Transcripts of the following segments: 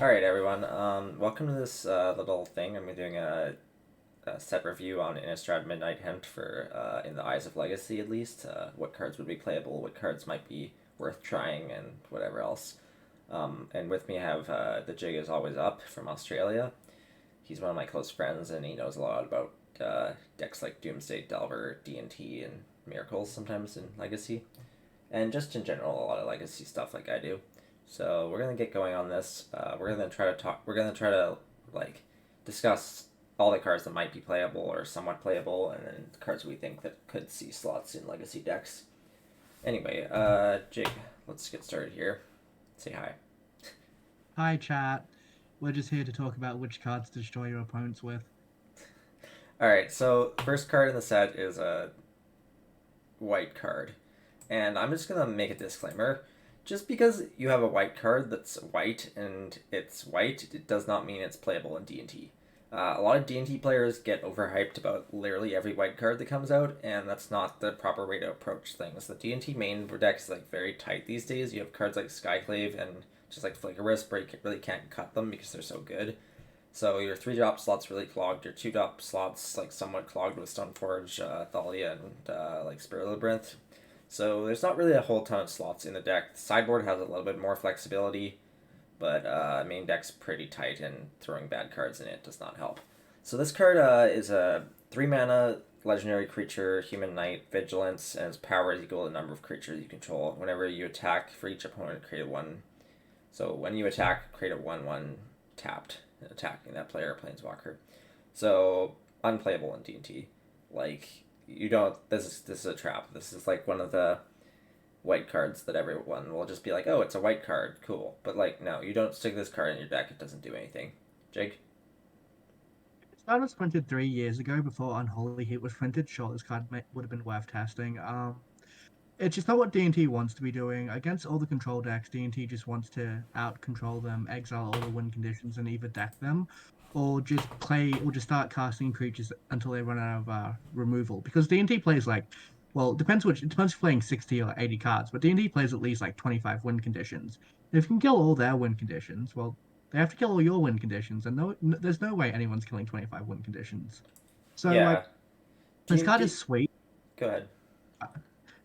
All right, everyone. Welcome to this little thing. I'm doing a set review on Innistrad Midnight Hunt for In the Eyes of Legacy, at least. What cards would be playable, what cards might be worth trying, and whatever else. And with me, I have the Jig is Always Up from Australia. He's one of my close friends, and he knows a lot about decks like Doomsday Delver, D&T, and Miracles sometimes in Legacy, and just in general, a lot of Legacy stuff like I do. So we're gonna get going on this. We're gonna try to talk. We're gonna try to like discuss all the cards that might be playable or somewhat playable, and then the cards we think that could see slots in Legacy decks. Anyway, Jig, let's get started here. Say hi. Hi, chat. We're just here to talk about which cards to destroy your opponents with. All right. So first card in the set is a white card, and I'm just gonna make a disclaimer. Just because you have a white card that's white and it's white, it does not mean it's playable in D&T. A lot of D&T players get overhyped about literally every white card that comes out, and that's not the proper way to approach things. The D&T main deck is like very tight these days. You have cards like Skyclave and just like Flicker Wisp where you really can't cut them because they're so good. So your 3-drop slot's really clogged. Your 2-drop slot's like somewhat clogged with Stoneforge, Thalia, and like Spirit Labyrinth. So there's not really a whole ton of slots in the deck. The sideboard has a little bit more flexibility, but main deck's pretty tight, and throwing bad cards in it does not help. So this card is a 3-mana legendary creature, Human Knight, Vigilance, and its power is equal to the number of creatures you control. Whenever you attack, for each opponent, create a 1. So when you attack, create a 1/1 tapped, attacking that player or planeswalker. So unplayable in D&T. Like you don't. This is a trap. This is like one of the white cards that everyone will just be like, oh, it's a white card, cool. But like, no, you don't stick this card in your deck. It doesn't do anything. Jake. This card was printed 3 years ago before Unholy Heat was printed. Sure, this card would have been worth testing. It's just not what D&T wants to be doing. Against all the control decks, D&T just wants to out control them, exile all the win conditions, and either deck them, or just start casting creatures until they run out of removal. Because D&T plays like, well, it depends if you're playing 60 or 80 cards, but D&T plays at least like 25 win conditions. If you can kill all their win conditions, well, they have to kill all your win conditions, and there's no way anyone's killing 25 win conditions. So like, Yeah. Do this you card do? is sweet. Go ahead.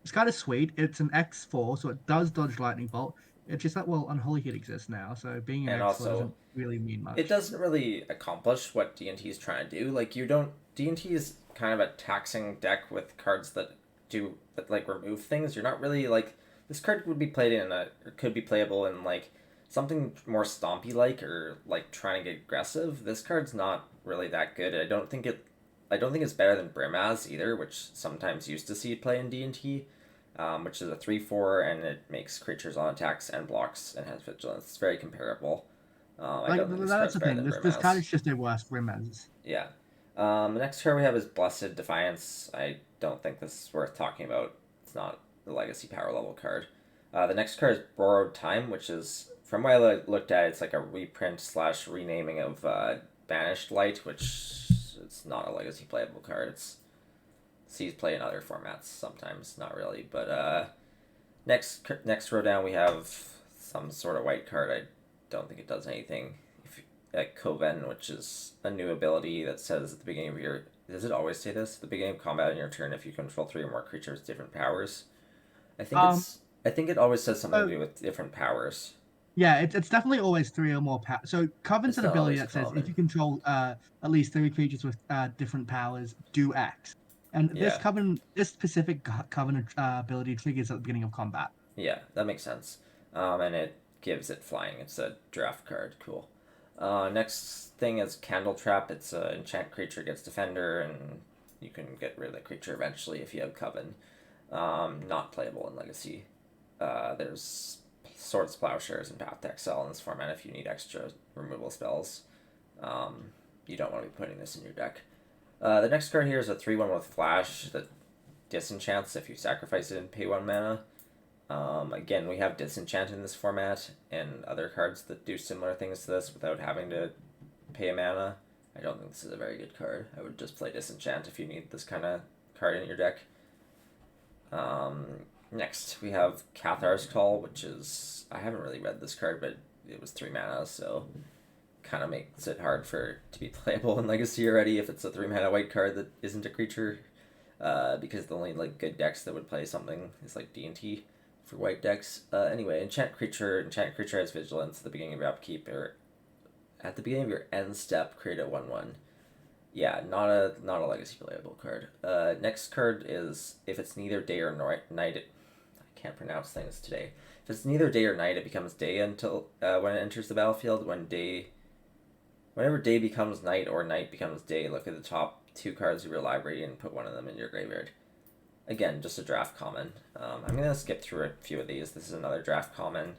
It's kind of sweet. It's an X4, so it does dodge lightning bolt. It's just that, well, Unholy Heat exists now, so being an And X4 also, doesn't really mean it much. doesn't really accomplish what D&T is trying to do. Like you don't. D&T is kind of a taxing deck with cards that do that like remove things. You're not really like this card would be played in a or could be playable in like something more stompy like or like trying to get aggressive. This card's not really that good. I don't think it's better than Brimaz either, which sometimes used to see it play in D&T, which is a 3/4 and it makes creatures on attacks and blocks and has vigilance. It's very comparable. I Like don't think this that's card's the better thing. than This card Brimaz. is just a worse Rimez. Yeah. The next card we have is Blessed Defiance. I don't think this is worth talking about. It's not the Legacy power level card. The next card is Borrowed Time, which is, from what I looked at, it's like a reprint slash renaming of Banished Light, which it's not a Legacy playable card. It's sees play in other formats sometimes, not really. But next row down we have some sort of white card. I don't think it does anything. If like Coven, which is a new ability that says at the beginning of your does it always say this? At the beginning of combat in your turn, if you control 3 or more creatures with different powers. I think Um, it's I think it always says something to so do with different powers. yeah, it's definitely always three or more powers. So Coven's It's an not ability always that says if common. you control at least three creatures with different powers, do X. And Yeah. this specific Coven ability triggers at the beginning of combat. Yeah, that makes sense. And it gives it flying. It's a draft card. Cool. Next thing is Candle Trap. It's an enchant creature gets defender, and you can get rid of the creature eventually if you have Coven. Not playable in Legacy. There's Swords, Plowshares, and Path to Exile in this format if you need extra removal spells. You don't want to be putting this in your deck. The next card here is a 3/1 with Flash that disenchants if you sacrifice it and pay 1 mana. Again, we have Disenchant in this format and other cards that do similar things to this without having to pay a mana. I don't think this is a very good card. I would just play Disenchant if you need this kind of card in your deck. Next, we have Cathar's Call, which is. I haven't really read this card, but it was 3 mana, so kind of makes it hard to be playable in Legacy already if it's a 3 mana white card that isn't a creature. Because the only like good decks that would play something is like D&T for white decks. Anyway, enchant creature has vigilance at the beginning of your upkeep or at the beginning of your end step. Create a 1/1. Yeah, not a legacy playable card. Next card is if it's neither day or night. I can't pronounce things today. If it's neither day or night, it becomes day until when it enters the battlefield. Whenever day becomes night or night becomes day, look at the top 2 cards of your library and put one of them in your graveyard. Again, just a draft common. I'm gonna skip through a few of these. This is another draft common.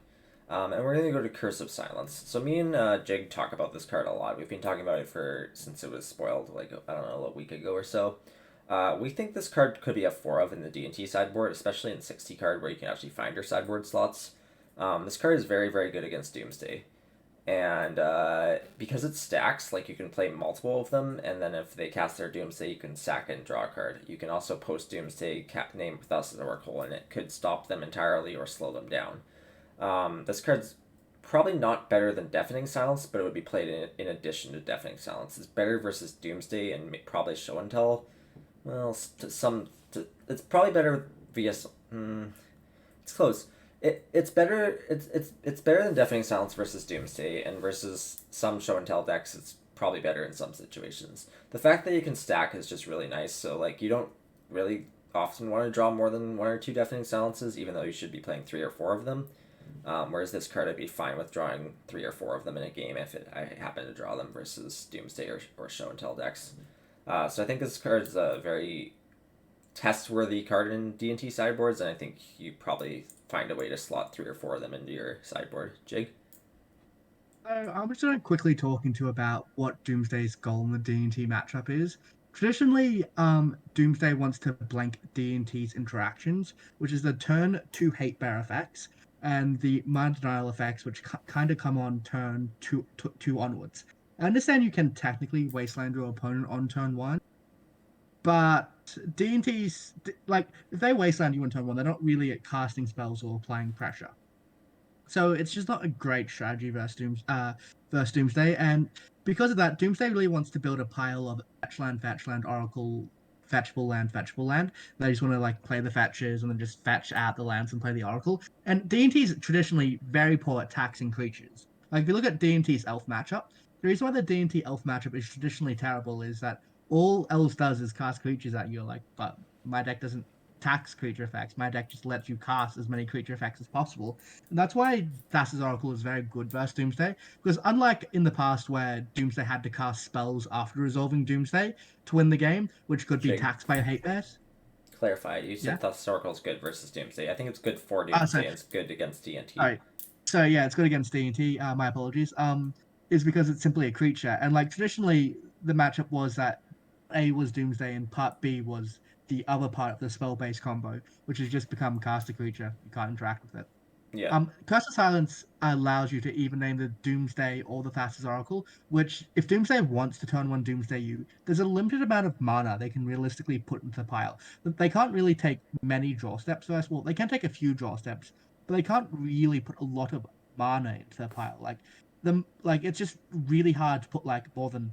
And we're gonna go to Cursive Silence. So me and Jig talk about this card a lot. We've been talking about it since it was spoiled, like I don't know, a week ago or so. We think this card could be a 4 of in the D&T sideboard, especially in 60 card where you can actually find your sideboard slots. This card is very, very good against Doomsday. And because it stacks, like you can play multiple of them, and then if they cast their Doomsday, you can sack and draw a card. You can also post Doomsday, name with us as an Oracle, and it could stop them entirely or slow them down. This card's probably not better than Deafening Silence, but it would be played in addition to Deafening Silence. It's better versus Doomsday and probably Show and Tell. Well, it's probably better via. It's close. It's better. It's better than Deafening Silence versus Doomsday, and versus some Show and Tell decks. It's probably better in some situations. The fact that you can stack is just really nice. So like you don't really often want to draw more than 1 or 2 Deafening Silences, even though you should be playing 3 or 4 of them. Whereas this card, I'd be fine with drawing 3 or 4 of them in a game if I happen to draw them versus Doomsday or Show and Tell decks. So I think this card is a very test-worthy card in D&T sideboards, and I think you probably find a way to slot 3 or 4 of them into your sideboard. Jig? I'm just going to quickly talk into about what Doomsday's goal in the D&T matchup is. Traditionally, Doomsday wants to blank D&T's interactions, which is the turn 2 hate bear effects and the mind denial effects, which kind of come on turn two onwards. I understand you can technically wasteland your opponent on turn 1, but D&T's, like, if they wasteland you on turn 1, they're not really at casting spells or applying pressure. So it's just not a great strategy versus Doomsday, and because of that, Doomsday really wants to build a pile of fetch land, Oracle, fetchable land. They just want to like play the fetches and then just fetch out the lands and play the Oracle. And D&T is traditionally very poor at taxing creatures. Like if you look at D&T's Elf matchup, the reason why the D&T Elf matchup is traditionally terrible is that all Elves does is cast creatures at you. Like, but my deck doesn't tax creature effects. My deck just lets you cast as many creature effects as possible. And that's why Thassa's Oracle is very good versus Doomsday. Because unlike in the past where Doomsday had to cast spells after resolving Doomsday to win the game, which could be taxed by hate bears. Clarify. You said Thassa's Oracle is good versus Doomsday. I think it's good for Doomsday and it's good against D&T. All right. So yeah, it's good against D&T. My apologies. Is because it's simply a creature. And like traditionally the matchup was that A was Doomsday and part B was the other part of the spell-based combo, which has just become cast a creature. You can't interact with it. Yeah. Cursive Silence allows you to even name the Doomsday or the Thassa's Oracle, which if Doomsday wants to turn 1 Doomsday you, there's a limited amount of mana they can realistically put into the pile. They can't really take many draw steps first. Well, they can take a few draw steps, but they can't really put a lot of mana into the pile. Like it's just really hard to put like more than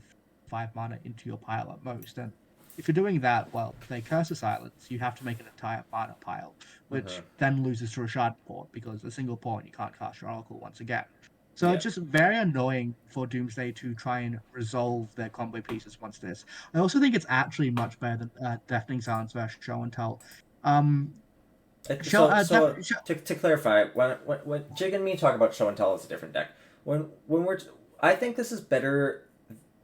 5 mana into your pile at most. And if you're doing that, well, they Cursive Silence, you have to make an entire mana pile, which then loses to a shard port because a single port you can't cast your Oracle once again. So it's just very annoying for Doomsday to try and resolve their combo pieces once this. I also think it's actually much better than Deafening Silence versus Show and Tell. To clarify, when Jig and me talk about Show and Tell as a different deck, I think this is better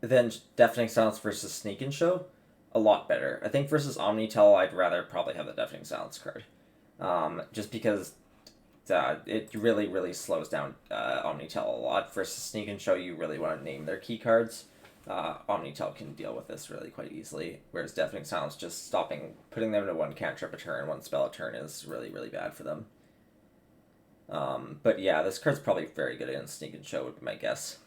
than Deafening Silence versus Sneak and Show. A lot better. I think versus Omnitel, I'd rather probably have the Deafening Silence card. Just because it really, really slows down Omnitel a lot. Versus Sneak and Show, you really want to name their key cards. Omnitel can deal with this really quite easily, whereas Deafening Silence just putting them into 1 cantrip a turn, 1 spell a turn is really, really bad for them. But yeah, this card's probably very good against Sneak and Show would be my guess.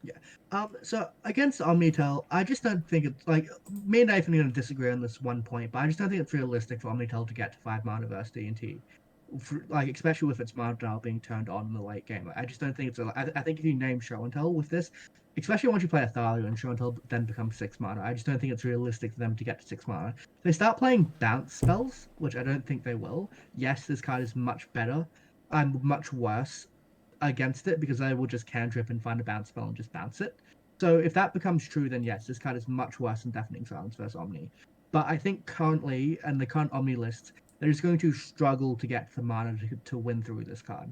Yeah. So against Omnitel, I just don't think it's like me and Nathan are going to disagree on this one point, but I just don't think it's realistic for Omnitel to get to 5 mana versus D&T. like especially with its mana dial being turned on in the late game. I just don't think it's I think if you name Show and Tell with this, especially once you play a Thalia and Show and Tell then becomes 6 mana, I just don't think it's realistic for them to get to 6 mana. If they start playing bounce spells, which I don't think they will. Yes, this card is much better and much worse against it because I will just cantrip and find a bounce spell and just bounce it. So if that becomes true, then yes, this card is much worse than Deafening Silence versus Omni. But I think currently, and the current Omni list, they're just going to struggle to get the mana to win through this card.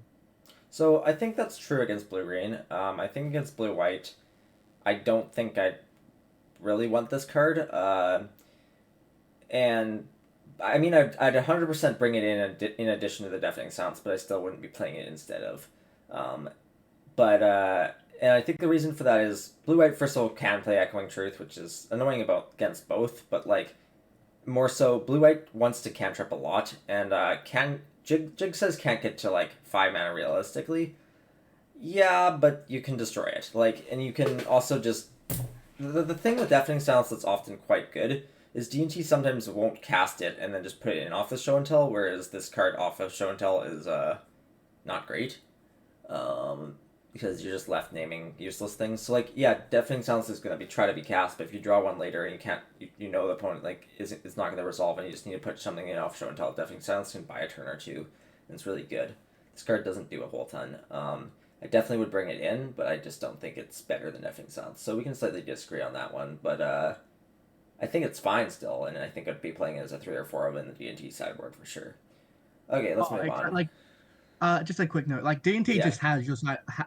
So I think that's true against blue green. I think against blue white, I don't think I really want this card. And I mean, I'd 100% bring it in addition to the Deafening Silence, but I still wouldn't be playing it instead of. Um, and I think the reason for that is blue white first of all can play Echoing Truth, which is annoying about against both, but like more so blue white wants to cantrip a lot, and can Jig says can't get to like 5 mana realistically. Yeah, but you can destroy it. Like, and you can also just the thing with Deafening Silence that's often quite good is D&T sometimes won't cast it and then just put it in off the Show and Tell, whereas this card off of Show and Tell is not great. Because you're just left naming useless things. So like, yeah, Deafening Silence is going to try to be cast, but if you draw one later and you can't, you know the opponent like is not going to resolve, and you just need to put something in off Show and Tell. Deafening Silence can buy a turn or two, and it's really good. This card doesn't do a whole ton. I definitely would bring it in, but I just don't think it's better than Deafening Silence. So we can slightly disagree on that one, but I think it's fine still, and I think I'd be playing it as a 3 or 4 of in the D&T sideboard for sure. Okay, let's move on. Like, just a quick note, like D&T Yeah. just has your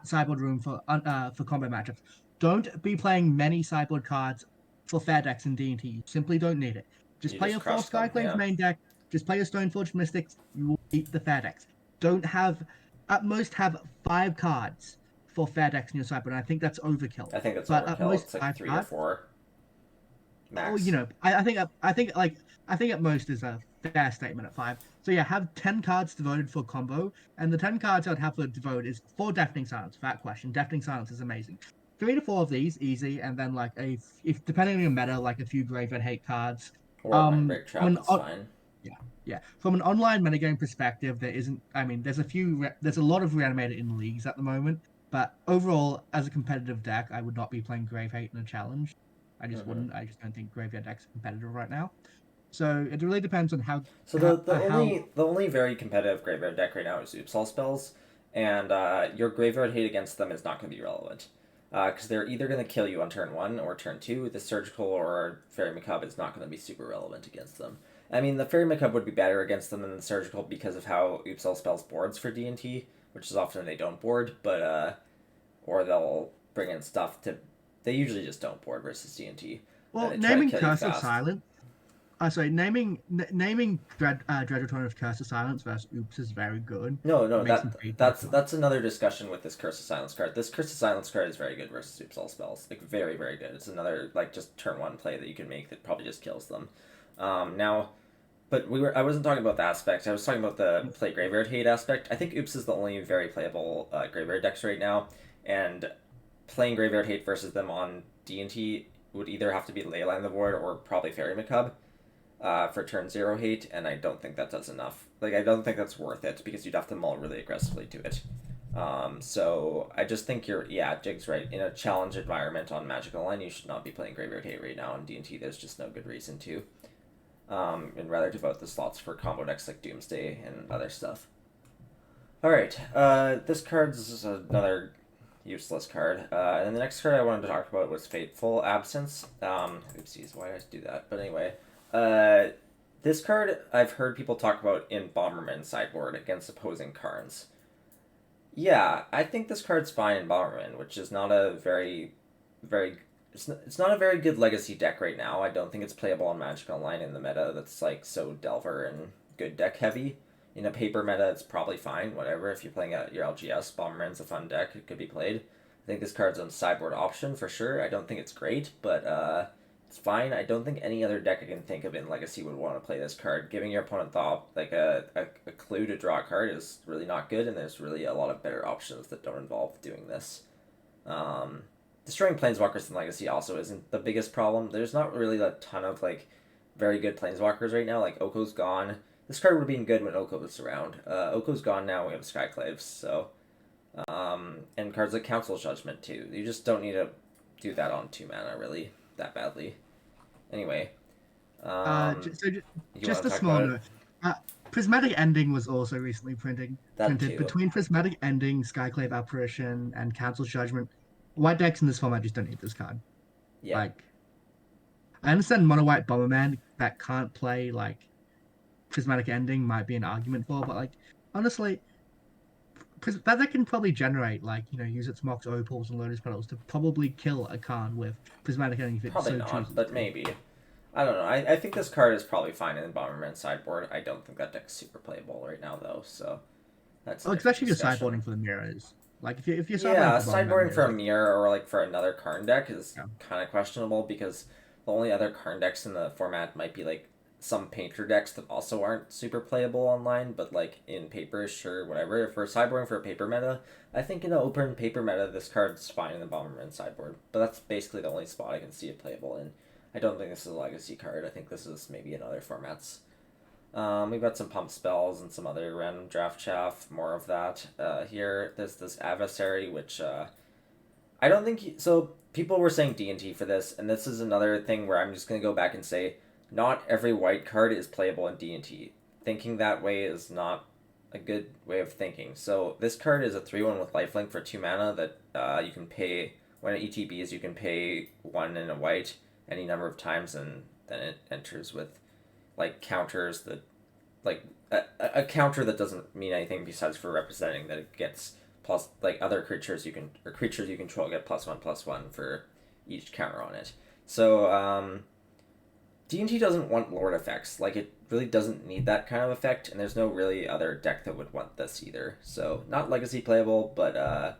sideboard room for combat matchups. Don't be playing many sideboard cards for fair decks in D&T. You simply don't need it. Just You play just your 4 crush them, Skyclaves yeah. main deck. Just play your Stoneforged Mystics. You will beat the fair decks. Don't have, at most, have 5 cards for fair decks in your sideboard. And I think that's overkill. I think that's But at overkill. most It's like 5 3 or cards. 4 max. Oh, I think at most is a fair statement at 5. So yeah, have 10 cards devoted for combo, and the 10 cards I'd have for devoted is for Deafening Silence. That question, Deafening Silence is amazing. 3 to 4 of these easy, and then like if depending on your meta, like a few Graveyard Hate cards. Or Mindbreak From Trap an is fine. yeah, from an online metagame perspective, there isn't. I mean, there's a lot of reanimated in leagues at the moment, but overall, as a competitive deck, I would not be playing Grave Hate in a challenge. I just wouldn't. I just don't think Graveyard decks are competitive right now. So it really depends on how. So the only very competitive graveyard deck right now is Oopsal spells, and your graveyard hate against them is not going to be relevant. Because they're either going to kill you on turn 1 or turn 2. The Surgical or Fairy Macabre is not going to be super relevant against them. I mean, the Fairy Macabre would be better against them than the Surgical because of how Oopsal spells boards for D&T, which is often they don't board, but or they'll bring in stuff to. They usually just don't board versus D&T. Well, naming Cursive Silence. Sorry, naming Dreadreturn of Cursive Silence versus Oops is very good. No, that's another discussion with this Curse of Silence card. This Curse of Silence card is very good versus Oops all spells. Like very, very good. It's another like just turn 1 play that you can make that probably just kills them. Now, but I wasn't talking about the aspect. I was talking about the play Graveyard Hate aspect. I think Oops is the only very playable Graveyard decks right now, and playing Graveyard Hate versus them on D&T would either have to be Leyline the Void or probably Fairy Macabre. For turn 0 hate, and I don't think that does enough. Like, I don't think that's worth it, because you'd have to mull really aggressively to it. So I just think Jig's right. In a challenge environment on Magic Online, you should not be playing Graveyard Hate right now. On D&T, there's just no good reason to. And rather devote the slots for combo decks like Doomsday and other stuff. Alright, this card's another useless card. And then the next card I wanted to talk about was Fateful Absence. Oopsies, why did I do that? But anyway, this card I've heard people talk about in Bomberman sideboard against opposing Karns. Yeah, I think this card's fine in Bomberman, which is not a it's not a very good legacy deck right now. I don't think it's playable on Magic Online in the meta that's like so Delver and good deck heavy. In a paper meta, it's probably fine, whatever. If you're playing at your LGS, Bomberman's a fun deck. It could be played. I think this card's a sideboard option for sure. I don't think it's great, but it's fine. I don't think any other deck I can think of in Legacy would want to play this card. Giving your opponent like a clue to draw a card is really not good, and there's really a lot of better options that don't involve doing this. Destroying Planeswalkers in Legacy also isn't the biggest problem. There's not really a ton of like very good Planeswalkers right now. Like Oko's gone. this card would have been good when Oko was around. Oko's gone now. We have Skyclaves, so and cards like Council Judgment too. You just don't need to do that on 2 mana really that badly. Anyway, you want Just to a talk small about it? note. Prismatic Ending was also recently That printed. too. Between Prismatic Ending, Skyclave Apparition, and Council Judgment, white decks in this format just don't need this card. Yeah, Like, I understand Mono White Bomberman that can't play like Prismatic Ending might be an argument for, but like honestly, that can probably generate use its Mox Opals and Lotus Petals to probably kill a Khan with Prismatic Ending if it probably so not, chooses but to. maybe. I don't know. I think this card is probably fine in the Bomberman sideboard. I don't think that deck's super playable right now though, so that's a Oh, different especially if you're discussion. sideboarding for the mirrors. Like if you're sideboarding Yeah, for Bomberman sideboarding for mirrors, a mirror or like for another Karn deck is yeah. kind of questionable because the only other Karn decks in the format might be like some painter decks that also aren't super playable online, but like in paper, sure, whatever. If we're sideboarding for a paper meta, I think in an open paper meta, this card's fine in the Bomberman sideboard. But that's basically the only spot I can see it playable in. I don't think this is a legacy card. I think this is maybe in other formats. We've got some pump spells and some other random draft chaff. More of that here. There's this adversary, which I don't think so. People were saying D&T for this, and this is another thing where I'm just gonna go back and say, not every white card is playable in D&T. Thinking that way is not a good way of thinking. So this card is a 3/1 with lifelink for 2 mana that you can pay when it ETBs. You can pay 1 in a white any number of times, and then it enters with like counters that like a counter that doesn't mean anything besides for representing that it gets plus like other creatures you can or creatures you control get +1/+1 for each counter on it. So D&T doesn't want Lord effects. Like it really doesn't need that kind of effect, and there's no really other deck that would want this either. So not legacy playable, but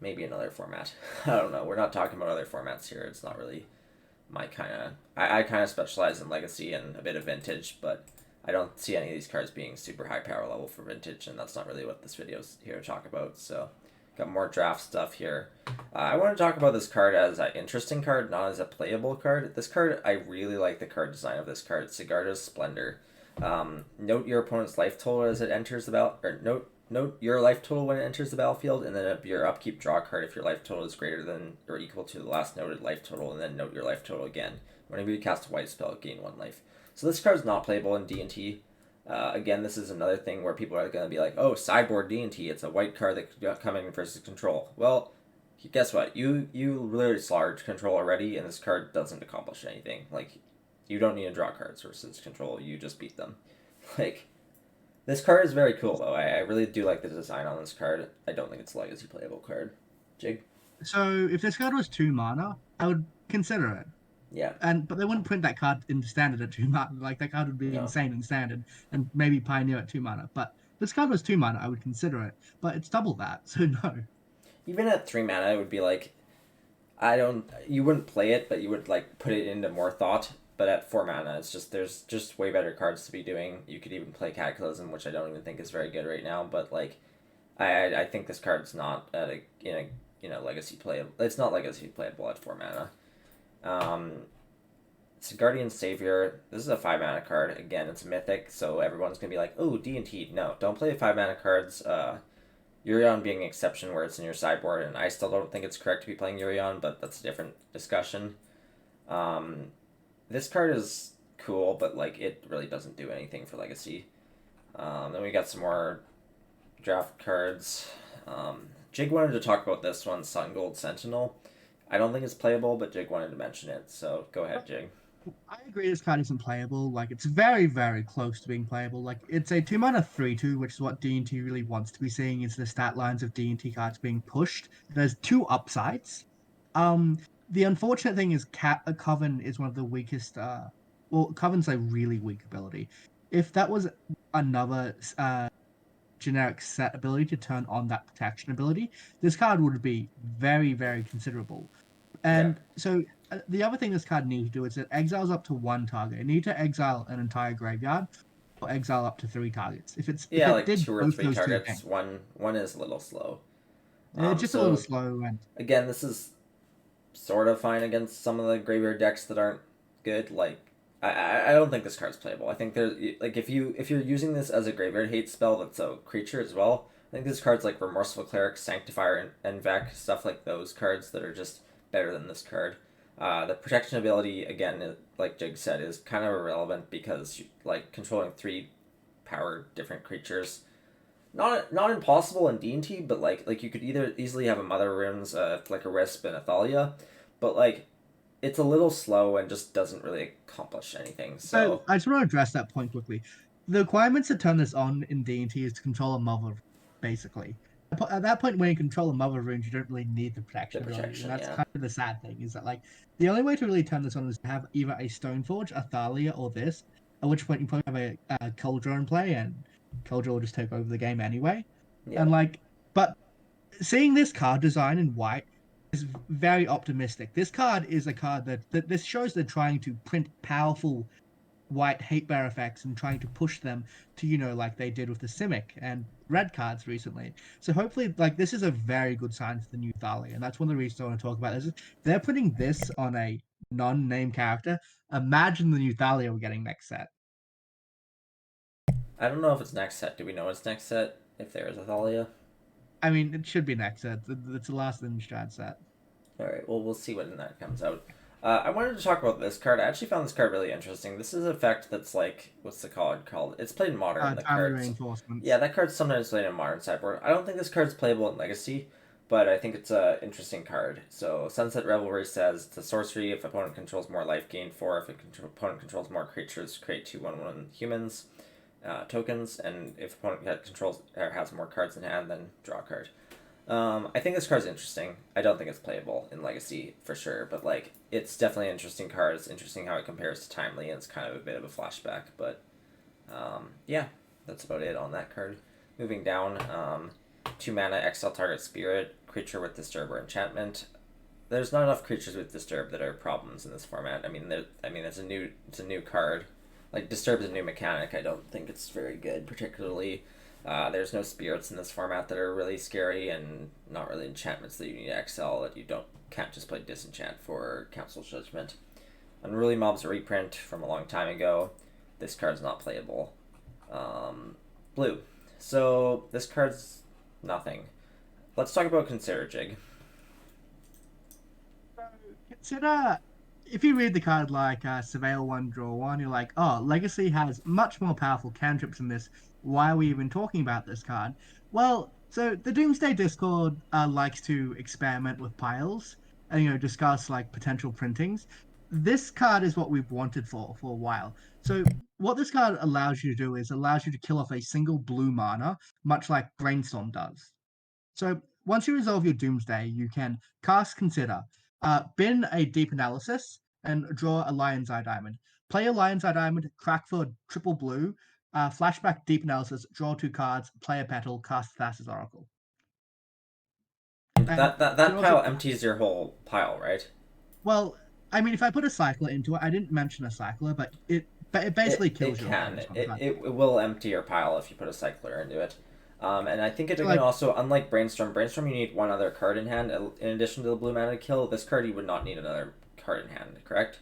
maybe another format. I don't know. We're not talking about other formats here. It's not really my kind of. I kind of specialize in legacy and a bit of vintage, but I don't see any of these cards being super high power level for vintage, and that's not really what this video is here to talk about. So, got more draft stuff here. I want to talk about this card as an interesting card, not as a playable card. This card, I really like the card design of this card, Sigarda's Splendor. Note your opponent's life total as it enters the battle, or note your life total when it enters the battlefield, and then your upkeep draw card if your life total is greater than or equal to the last noted life total, and then note your life total again. Whenever you cast a white spell, gain 1 life. So this card's not playable in D&T. Again, this is another thing where people are going to be like, oh, sideboard D&T, it's a white card that could come in versus control. Well, guess what? You literally large control already, and this card doesn't accomplish anything. Like, you don't need to draw cards versus control, you just beat them. Like, this card is very cool, though. I really do like the design on this card. I don't think it's a legacy playable card. Jig? So if this card was 2 mana, I would consider it. Yeah. But they wouldn't print that card in standard at 2 mana. Like that card would be No. insane in standard, and maybe Pioneer at 2 mana. But this card was 2 mana, I would consider it. But it's double that, so no. Even at 3 mana, it would be like, I don't. You wouldn't play it, but you would like put it into more thought. But at 4 mana, it's just there's just way better cards to be doing. You could even play Cataclysm, which I don't even think is very good right now. But like, I think this card's not at in a legacy play. It's not legacy playable at 4 mana. It's a Guardian Savior. This is a 5 mana card. Again, it's mythic, so everyone's gonna be like, oh, D&T. No, don't play 5 mana cards. Urion being an exception where it's in your sideboard, and I still don't think it's correct to be playing Urion, but that's a different discussion. This card is cool, but like it really doesn't do anything for Legacy. Then we got some more draft cards. Jig wanted to talk about this one, Sun Gold Sentinel. I don't think it's playable, but Jig wanted to mention it, so go ahead, Jig. I agree this card isn't playable. Like it's very, very close to being playable. Like it's a 2 mana 3/2, which is what D&T really wants to be seeing is the stat lines of D&T cards being pushed. There's 2 upsides. Um, the unfortunate thing is Coven is one of the weakest. Well, Coven's a really weak ability. If that was another generic set ability to turn on that protection ability, this card would be very, very considerable. Yeah. And so the other thing this card needs to do is it exiles up to 1 target. It needs to exile an entire graveyard or exile up to 3 targets. If Yeah, it like did 2 or 3 both those two targets. things, One is a little slow. it's just a little So slow. And again, this is sort of fine against some of the graveyard decks that aren't good. Like I don't think this card's playable. I think there's like if you're using this as a graveyard hate spell that's a creature as well. I think this card's like Remorseful Cleric, Sanctifier, and Vec, stuff like those cards that are just better than this card. The protection ability again, like Jig said, is kind of irrelevant because like controlling three power different creatures, not impossible in D&T, but like you could either easily have a Mother Runes, like a Wisp and a Thalia, but like it's a little slow and just doesn't really accomplish anything. So So I just want to address that point quickly. The requirements to turn this on in D&T is to control a mother, basically. At that point, when you control a mother runes, you don't really need the the protection ability, and protection, that's yeah. kind of the sad thing. Is that like the only way to really turn this on is to have either a Stoneforge, a Thalia, or this. At which point you probably have a Kaldra in play, and Kaldra will just take over the game anyway. Yeah. And like, but seeing this card design in white is very optimistic. This card is a card that this shows they're trying to print powerful white hate bear effects and trying to push them to, like they did with the Simic and red cards recently. So hopefully, like, this is a very good sign for the new Thalia. And that's one of the reasons I want to talk about this. They're putting this on a non-name character. Imagine the new Thalia we're getting next set. I don't know if it's next set. Do we know it's next set? If there is a Thalia? I mean, it should be next set. It's the last Innistrad set. Alright, well, we'll see when that comes out. I wanted to talk about this card. I actually found this card really interesting. This is an effect that's like, what's the card called? It's played in Modern. The Timely cards. reinforcements. Yeah, that card's sometimes played in Modern sideboard. I don't think this card's playable in Legacy, but I think it's a interesting card. So Sunset Revelry says it's a sorcery. If opponent controls more life, gain 4. If opponent controls more creatures, create 2/1/1 humans tokens. And if opponent controls or has more cards in hand, then draw a card. I think this card's interesting. I don't think it's playable in Legacy for sure, but like it's definitely an interesting card. It's interesting how it compares to Timely, and it's kind of a bit of a flashback. But yeah, that's about it on that card. Moving down, 2 mana, exile target spirit, creature with disturb or enchantment. There's not enough creatures with disturb that are problems in this format. I mean, it's a new card. Like disturb is a new mechanic. I don't think it's very good, particularly. There's no spirits in this format that are really scary, and not really enchantments that you need to exile that you can't just play disenchant for Council Judgment. Unruly Mob's a reprint from a long time ago. This card's not playable. Blue. So this card's nothing. Let's talk about Consider Jig. Consider if you read the card like Surveil 1, Draw 1, you're like, oh, Legacy has much more powerful cantrips than this. Why are we even talking about this card? Well, so the Doomsday Discord likes to experiment with piles and, discuss like potential printings. This card is what we've wanted for a while. So what this card allows you to do is allows you to kill off a single blue mana, much like Brainstorm does. So once you resolve your Doomsday, you can cast Consider, bin a Deep Analysis, and draw a Lion's Eye Diamond. Play a Lion's Eye Diamond, crack for triple blue, flashback Deep Analysis, draw 2 cards, play a Petal, cast Thassa's Oracle. And you can That also pile cast. empties your whole pile, right? Well, I mean, if I put a Cycler into it, I didn't mention a Cycler, but it basically It kills your can. opponent's one card. It will empty your pile if you put a cycler into it. And I think it So, can like, also, unlike Brainstorm, you need one other card in hand in addition to the blue mana kill. This card you would not need another card in hand, correct?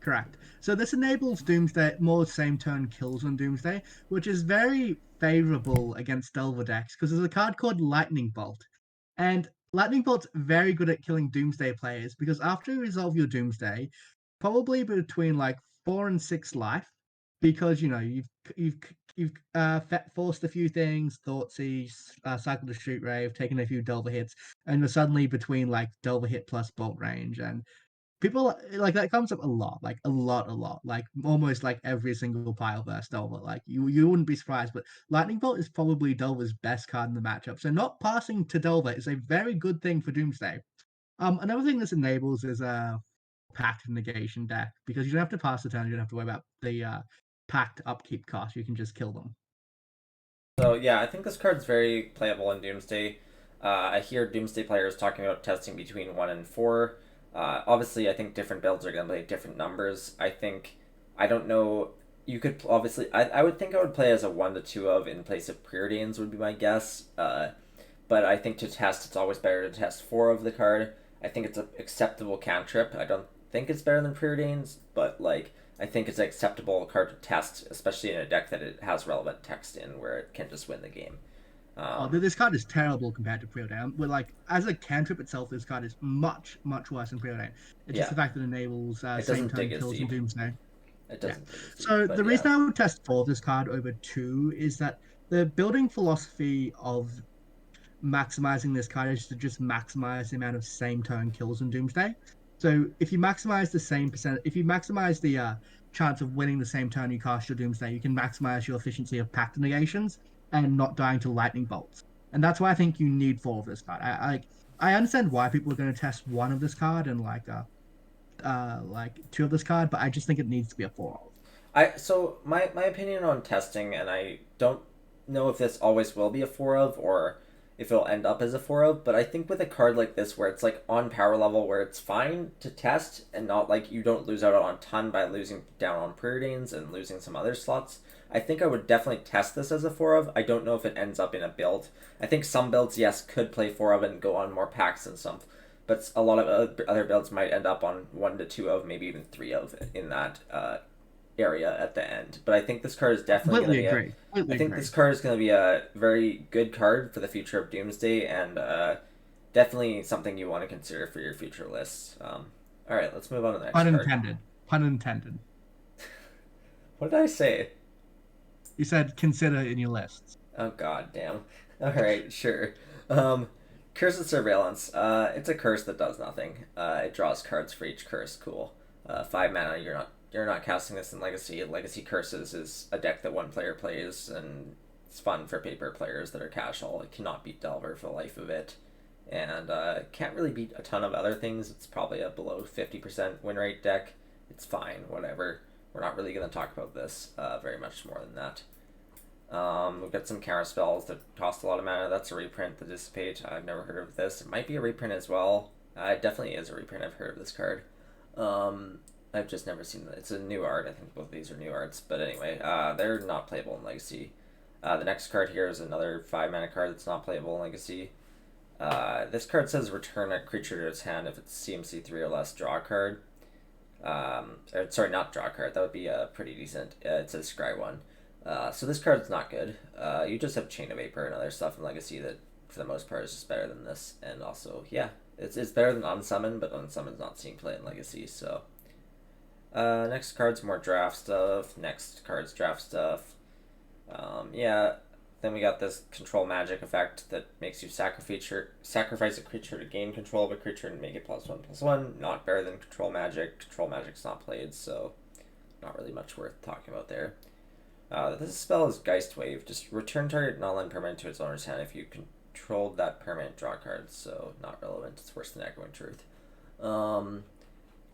correct. So this enables Doomsday more same turn kills on Doomsday, which is very favorable against Delver decks because there's a card called Lightning Bolt. And Lightning Bolt's very good at killing Doomsday players because after you resolve your Doomsday, probably between like 4 and 6 life, because you've forced a few things, Thoughtseize, cycled a Shoot Rave, taken a few Delver hits, and you're suddenly between like Delver hit plus Bolt range, and people like that comes up a lot, like a lot, like almost like every single pile versus Delver. Like you wouldn't be surprised, but Lightning Bolt is probably Delver's best card in the matchup. So not passing to Delver is a very good thing for Doomsday. Another thing this enables is a packed negation deck because you don't have to pass the turn. You don't have to worry about the packed upkeep cost. You can just kill them. So yeah, I think this card's very playable in Doomsday. I hear Doomsday players talking about testing between 1 and 4. Obviously, I think different builds are going to play different numbers. I don't know. You could obviously, I would think I would play as a 1 to 2 of in place of Preordains would be my guess. But I think to test, it's always better to test 4 of the card. I think it's an acceptable cantrip. I don't think it's better than Preordains, but like I think it's an acceptable card to test, especially in a deck that it has relevant text in, where it can just win the game. Oh, Um, this card is terrible compared to Preordain. With like as a cantrip itself, this card is much worse than Preordain. It's just yeah, the fact that it enables it same doesn't turn dig as kills and deep. Doomsday. It Yeah. doesn't dig as deep, So but the yeah. reason I would test 4 of this card over 2 is that the building philosophy of maximizing this card is to just maximize the amount of same turn kills in Doomsday. So if you maximize the same percent, if you maximize the chance of winning the same turn you cast your Doomsday, you can maximize your efficiency of Pact Negations and not dying to lightning bolts. And that's why I think you need 4 of this card. I understand why people are going to test 1 of this card and like 2 of this card, but I just think it needs to be a 4 of. So my opinion on testing, and I don't know if this always will be a four of or if it'll end up as a four of, but I think with a card like this where it's like on power level where it's fine to test and not like you don't lose out on a ton by losing down on preordains and losing some other slots. I think I would definitely test this as a four of. I don't know if it ends up in a build. I think some builds, yes, could play four of and go on more packs and some, but a lot of other builds might end up on one to two of, maybe even three of in that area at the end. But I think this card is definitely going to Completely be a. agree. Completely I think agree. this card is going to be a very good card for the future of Doomsday, and definitely something you want to consider for your future lists. All right, let's move on to the next Pun card. intended. Pun intended. What did I say? You said consider in your lists. Oh god damn. All right, sure. Cursive Surveillance. It's a curse that does nothing. It draws cards for each curse. Cool. 5 mana. You're not casting this in Legacy. Legacy Curses is a deck that one player plays, and it's fun for paper players that are casual. It cannot beat Delver for the life of it, and can't really beat a ton of other things. It's probably a below 50% win rate deck. It's fine, whatever. We're not really going to talk about this very much more than that. We've got some counter spells that cost a lot of mana. That's a reprint, the Dissipate. I've never heard of this. It might be a reprint as well. It definitely is a reprint. I've heard of this card. I've just never seen it. It's a new art. I think both of these are new arts. But anyway, they're not playable in Legacy. The next card here is another 5 mana card that's not playable in Legacy. This card says return a creature to its hand if it's CMC 3 or less, draw a card. Sorry, not draw a card. That would be pretty decent. It says scry one. So this card's not good. You just have Chain of Vapor and other stuff in Legacy that, for the most part, is just better than this. And also, yeah, it's better than Unsummon, but Unsummon's not seeing play in Legacy, so... next card's more draft stuff. Next card's draft stuff. Yeah, then we got this control magic effect that makes you sacrifice a creature to gain control of a creature and make it +1/+1. Not better than control magic. Control magic's not played, so not really much worth talking about there. This spell is Geist Wave. Just return target non-land permanent to its owner's hand if you controlled that permanent, draw cards, so not relevant. It's worse than Echoing Truth.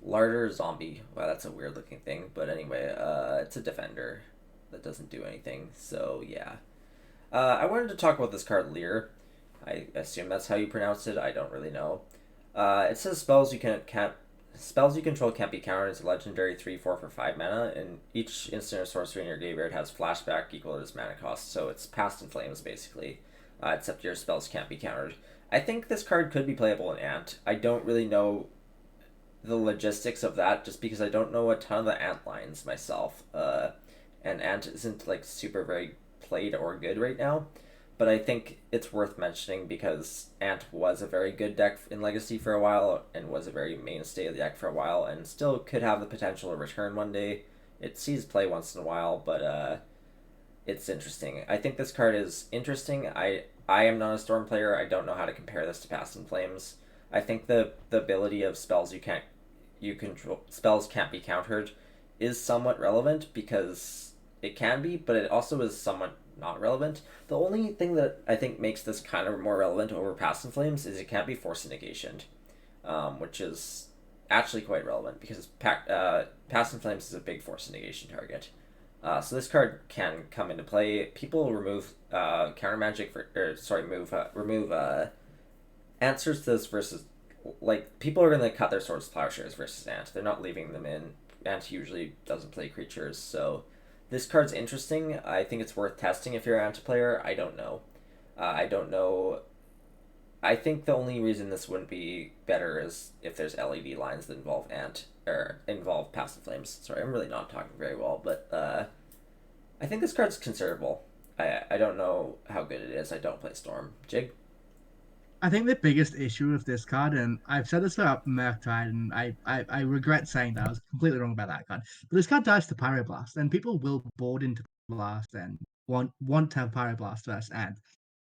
Larder Zombie. Wow, that's a weird looking thing, but anyway, it's a defender that doesn't do anything, so yeah. I wanted to talk about this card, Leer. I assume that's how you pronounce it. I don't really know. It says spells you control can't be countered as a legendary 3/4 for 5 mana, and each instant or sorcery in your graveyard has flashback equal to its mana cost, so it's Past in Flames basically, except your spells can't be countered. I think this card could be playable in Ant. I don't really know the logistics of that just because I don't know a ton of the Ant lines myself, and Ant isn't like super very played or good right now. But I think it's worth mentioning because Ant was a very good deck in Legacy for a while and was a very mainstay of the deck for a while and still could have the potential to return one day. It sees play once in a while, but it's interesting. I think this card is interesting. I am not a Storm player. I don't know how to compare this to Past in Flames. I think the ability of spells can't be countered is somewhat relevant because it can be, but it also is somewhat not relevant. The only thing that I think makes this kind of more relevant over Past in Flames is it can't be force negationed, which is actually quite relevant because Past in Flames is a big force negation target. So this card can come into play. People remove counter magic remove answers to this versus, like, people are gonna cut their swords to plowshares versus Ant. They're not leaving them in. Ant usually doesn't play creatures, so this card's interesting. I think it's worth testing if you're an Ant player. I don't know. I don't know I think the only reason this wouldn't be better is if there's LED lines that involve ant or involve passive flames. Sorry, I'm really not talking very well, but I think this card's considerable. I don't know how good it is. I don't play Storm. Jig? I think the biggest issue with this card, and I've said this about Murktide, and I regret saying that I was completely wrong about that card. But this card dies to Pyroblast, and people will board into Blast and want to have Pyroblast first.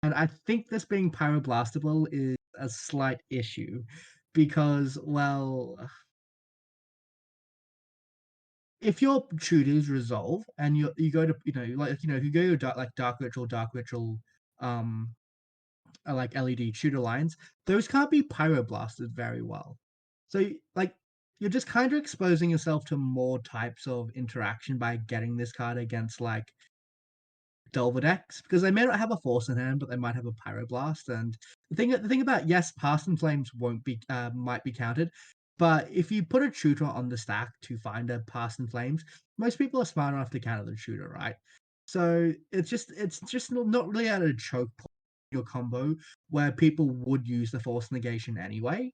And I think this being Pyroblastable is a slight issue because, well, if your shooters resolve and you go to if you go to dark ritual, um like LED shooter lines, those can't be pyroblasted very well. So like you're just kind of exposing yourself to more types of interaction by getting this card against like Delver decks because they may not have a force in hand, but they might have a pyroblast. And the thing about yes, Past and Flames won't be might be counted, but if you put a shooter on the stack to find a Past and Flames, most people are smart enough to counter the shooter, right? So it's just not really at a choke point in your combo where people would use the force negation anyway.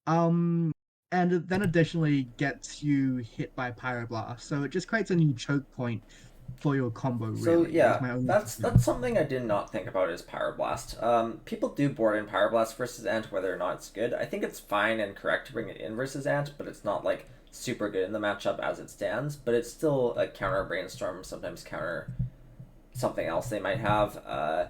Um, and then additionally gets you hit by pyroblast, so it just creates a new choke point for your combo. So Really, is yeah, my only that's concern. something I did not think about is Pyroblast. People do board in Pyroblast versus Ant whether or not it's good. I think it's fine and correct to bring it in versus Ant, but it's not like super good in the matchup as it stands. But it's still a counter brainstorm, sometimes counter something else they might have.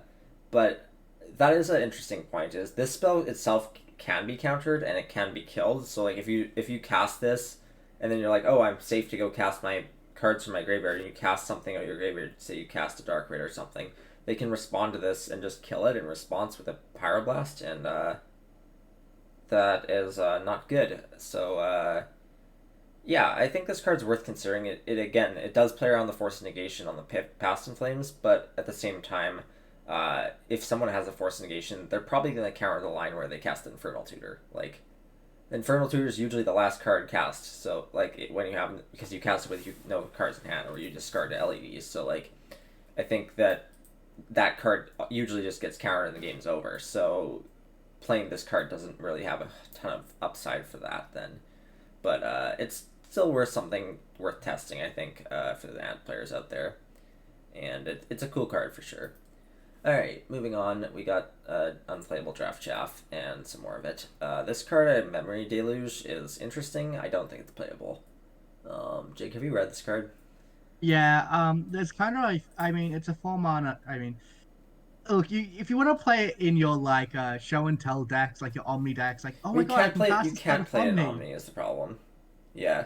But that is an interesting point. Is this spell itself can be countered and it can be killed. So like if you cast this, and then you're like, oh, I'm safe to go cast my cards from my graveyard, and you cast something out of your graveyard. Say you cast a Dark Raid or something. They can respond to this and just kill it in response with a Pyroblast, and that is not good. So yeah, I think this card's worth considering. It again, it does play around the Force Negation on the Past in Flames, but at the same time, if someone has a Force Negation, they're probably going to counter the line where they cast Infernal Tutor. Like, Infernal Tutor is usually the last card cast, so like when you have because you cast it with no cards in hand or you discard the LEDs. So like, I think that card usually just gets countered and the game's over. So playing this card doesn't really have a ton of upside for that then, but it's still worth testing. I think for the Ant players out there, and it's a cool card for sure. All right, moving on. We got Unplayable Draft Chaff and some more of it. This card, Memory Deluge, is interesting. I don't think it's playable. Jake, have you read this card? Yeah, there's kind of like I mean, it's a 4 mana. I mean, look, if you want to play it in your like show and tell decks, like your Omni decks, like oh Well, my you god, I can't can play. cast You this card can't with play it in Omni. Omni. Is the problem? Yeah.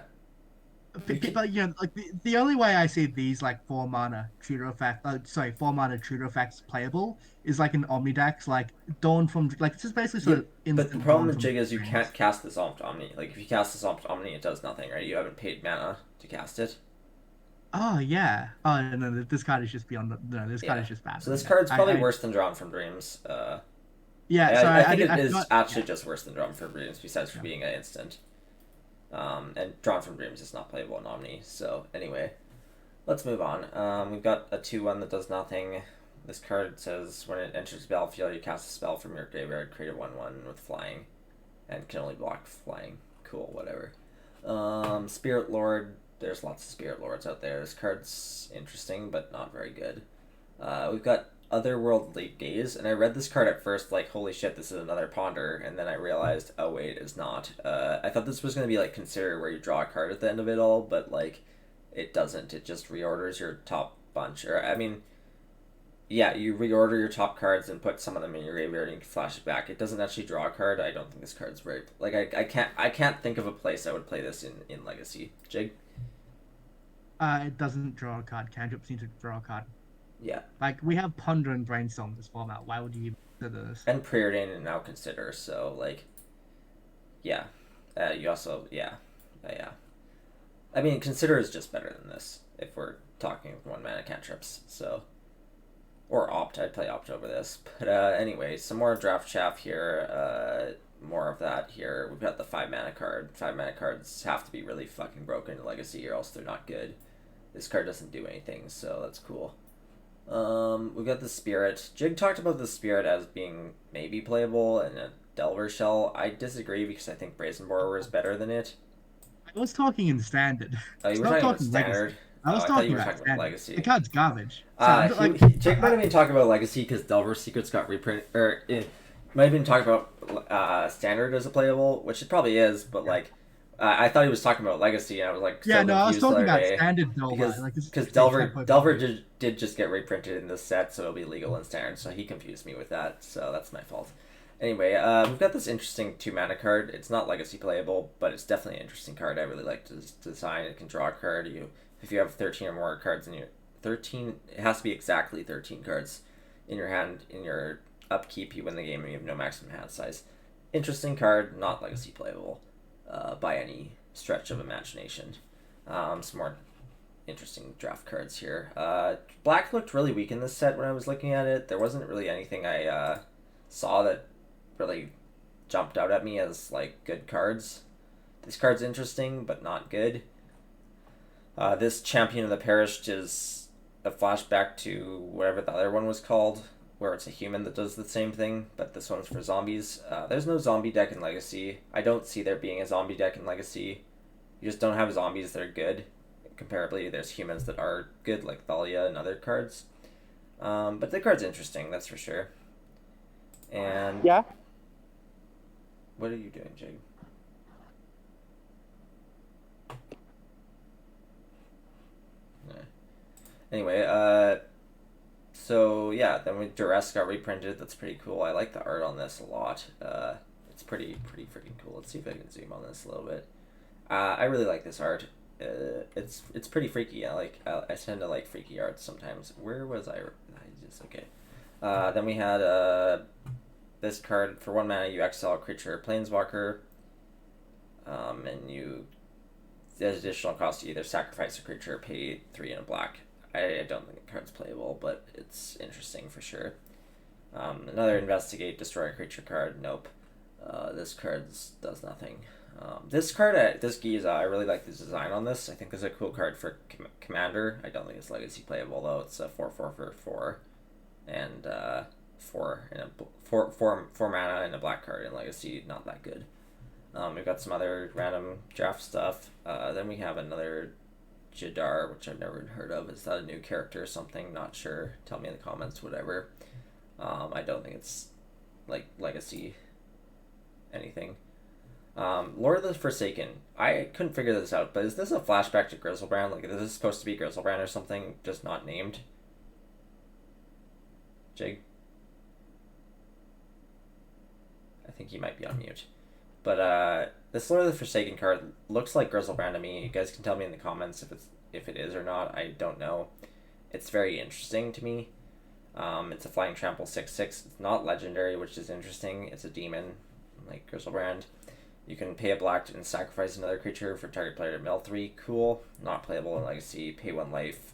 You can. But like the only way I see these like 4 mana tutor effect, sorry, 4 mana tutor effects playable is like an Omni decks, like Dawn from like it's just basically Yeah, sort of but the instant problem Dawn with from Jig is you can't Dreams. cast this off Omni. Like if you cast this off Omni, it does nothing, right? You haven't paid mana to cast it. Oh yeah. Oh no, this card is just beyond. No, this card Yeah. is just bad So then. this Yeah, card's probably I worse than Drawn from Dreams. yeah. So I I think did. it I is forgot. actually Yeah. just worse than Drawn from Dreams, besides for Yeah. being an instant. And Drawn from Dreams is not playable in Omni. So anyway, let's move on. We've got a 2/1 that does nothing. This card says when it enters the battlefield, you cast a spell from your graveyard, create a 1/1 with flying, and can only block flying. Cool, whatever. Spirit Lord. There's lots of Spirit Lords out there. This card's interesting, but not very good. We've got Otherworldly Gaze, and I read this card at first like, holy shit, this is another Ponder, and then I realized, oh wait, it's not. I thought this was going to be like Consider, where you draw a card at the end of it all, but like, it doesn't. It just reorders your top bunch, or I mean, yeah, you reorder your top cards and put some of them in your graveyard and you can flash it back. It doesn't actually draw a card. I don't think this card's very like I can't think of a place I would play this in Legacy. Jig? It doesn't draw a card. Cantrips need to draw a card. Yeah. Like we have Ponder and Brainstorm in this format. Why would you even consider this? And Preordain and now Consider, so like yeah. You also yeah. I mean Consider is just better than this if we're talking 1 mana cantrips, so or Opt. I'd play Opt over this. But anyway, some more draft chaff here. More of that here. We've got the 5 mana card. 5 mana cards have to be really fucking broken in Legacy, or else they're not good. This card doesn't do anything, so that's cool. We got the Spirit. Jig talked about the Spirit as being maybe playable in a Delver shell. I disagree because I think Brazen Borrower is better than it. I was talking in standard. Oh, you were Stop talking about talking standard. legacy. I Oh, was I thought you talking were about talking about standard. The legacy. card's garbage. So I'm just like, Jake might have been talking about legacy because Delver Secrets got reprinted, or it might have been talking about standard as a playable, which it probably is. But like, I thought he was talking about legacy, and I was like yeah, so no, I was confused the talking other about day standard Delver. because Like this is because they can't Delver play Delver both. did just get reprinted in this set, so it'll be legal in standard. So he confused me with that. So that's my fault. Anyway, we've got this interesting 2 mana card. It's not legacy playable, but it's definitely an interesting card. I really like to design. It can draw a card. If you have 13 or more cards in your 13, it has to be exactly 13 cards in your hand in your upkeep. You win the game and you have no maximum hand size. Interesting card, not legacy playable by any stretch of imagination. Some more interesting draft cards here. Black looked really weak in this set when I was looking at it. There wasn't really anything I saw that really jumped out at me as like good cards. This card's interesting, but not good. This Champion of the Perished is a flashback to whatever the other one was called, where it's a human that does the same thing, but this one's for zombies. There's no zombie deck in Legacy. I don't see there being a zombie deck in Legacy. You just don't have zombies that are good. Comparably, there's humans that are good, like Thalia and other cards. But the card's interesting, that's for sure. And yeah, what are you doing, Jake? Anyway, so yeah, then when Duress got reprinted, that's pretty cool. I like the art on this a lot. It's pretty freaking cool. Let's see if I can zoom on this a little bit. I really like this art. It's pretty freaky. I tend to like freaky art sometimes. Where was I just okay. Then we had this card for 1 mana. You exile a creature, Planeswalker, and there's additional cost to either sacrifice a creature or pay 3 in a black. I don't think the card's playable, but it's interesting for sure. Another Investigate, destroy a creature card. Nope. This card does nothing. This card, this Giza, I really like the design on this. I think this is a cool card for Commander. I don't think it's legacy playable though. It's a 4/4 for 4, and 4 mana and a black card in Legacy. Not that good. We've got some other random draft stuff. Then we have another Jadar, which I've never heard of. Is that a new character or something? Not sure. Tell me in the comments, whatever. I don't think it's like Legacy anything. Lord of the Forsaken. I couldn't figure this out, but is this a flashback to Grizzlebrand? Like, is this supposed to be Grizzlebrand or something, just not named? Jig? I think he might be on mute. But this Lord of the Forsaken card looks like Grizzlebrand to me. You guys can tell me in the comments if it is or not. I don't know. It's very interesting to me. It's a flying trample 6/6. It's not legendary, which is interesting. It's a demon, like Grizzlebrand. You can pay a black and sacrifice another creature for target player to mill 3. Cool. Not playable in Legacy. Pay 1 life.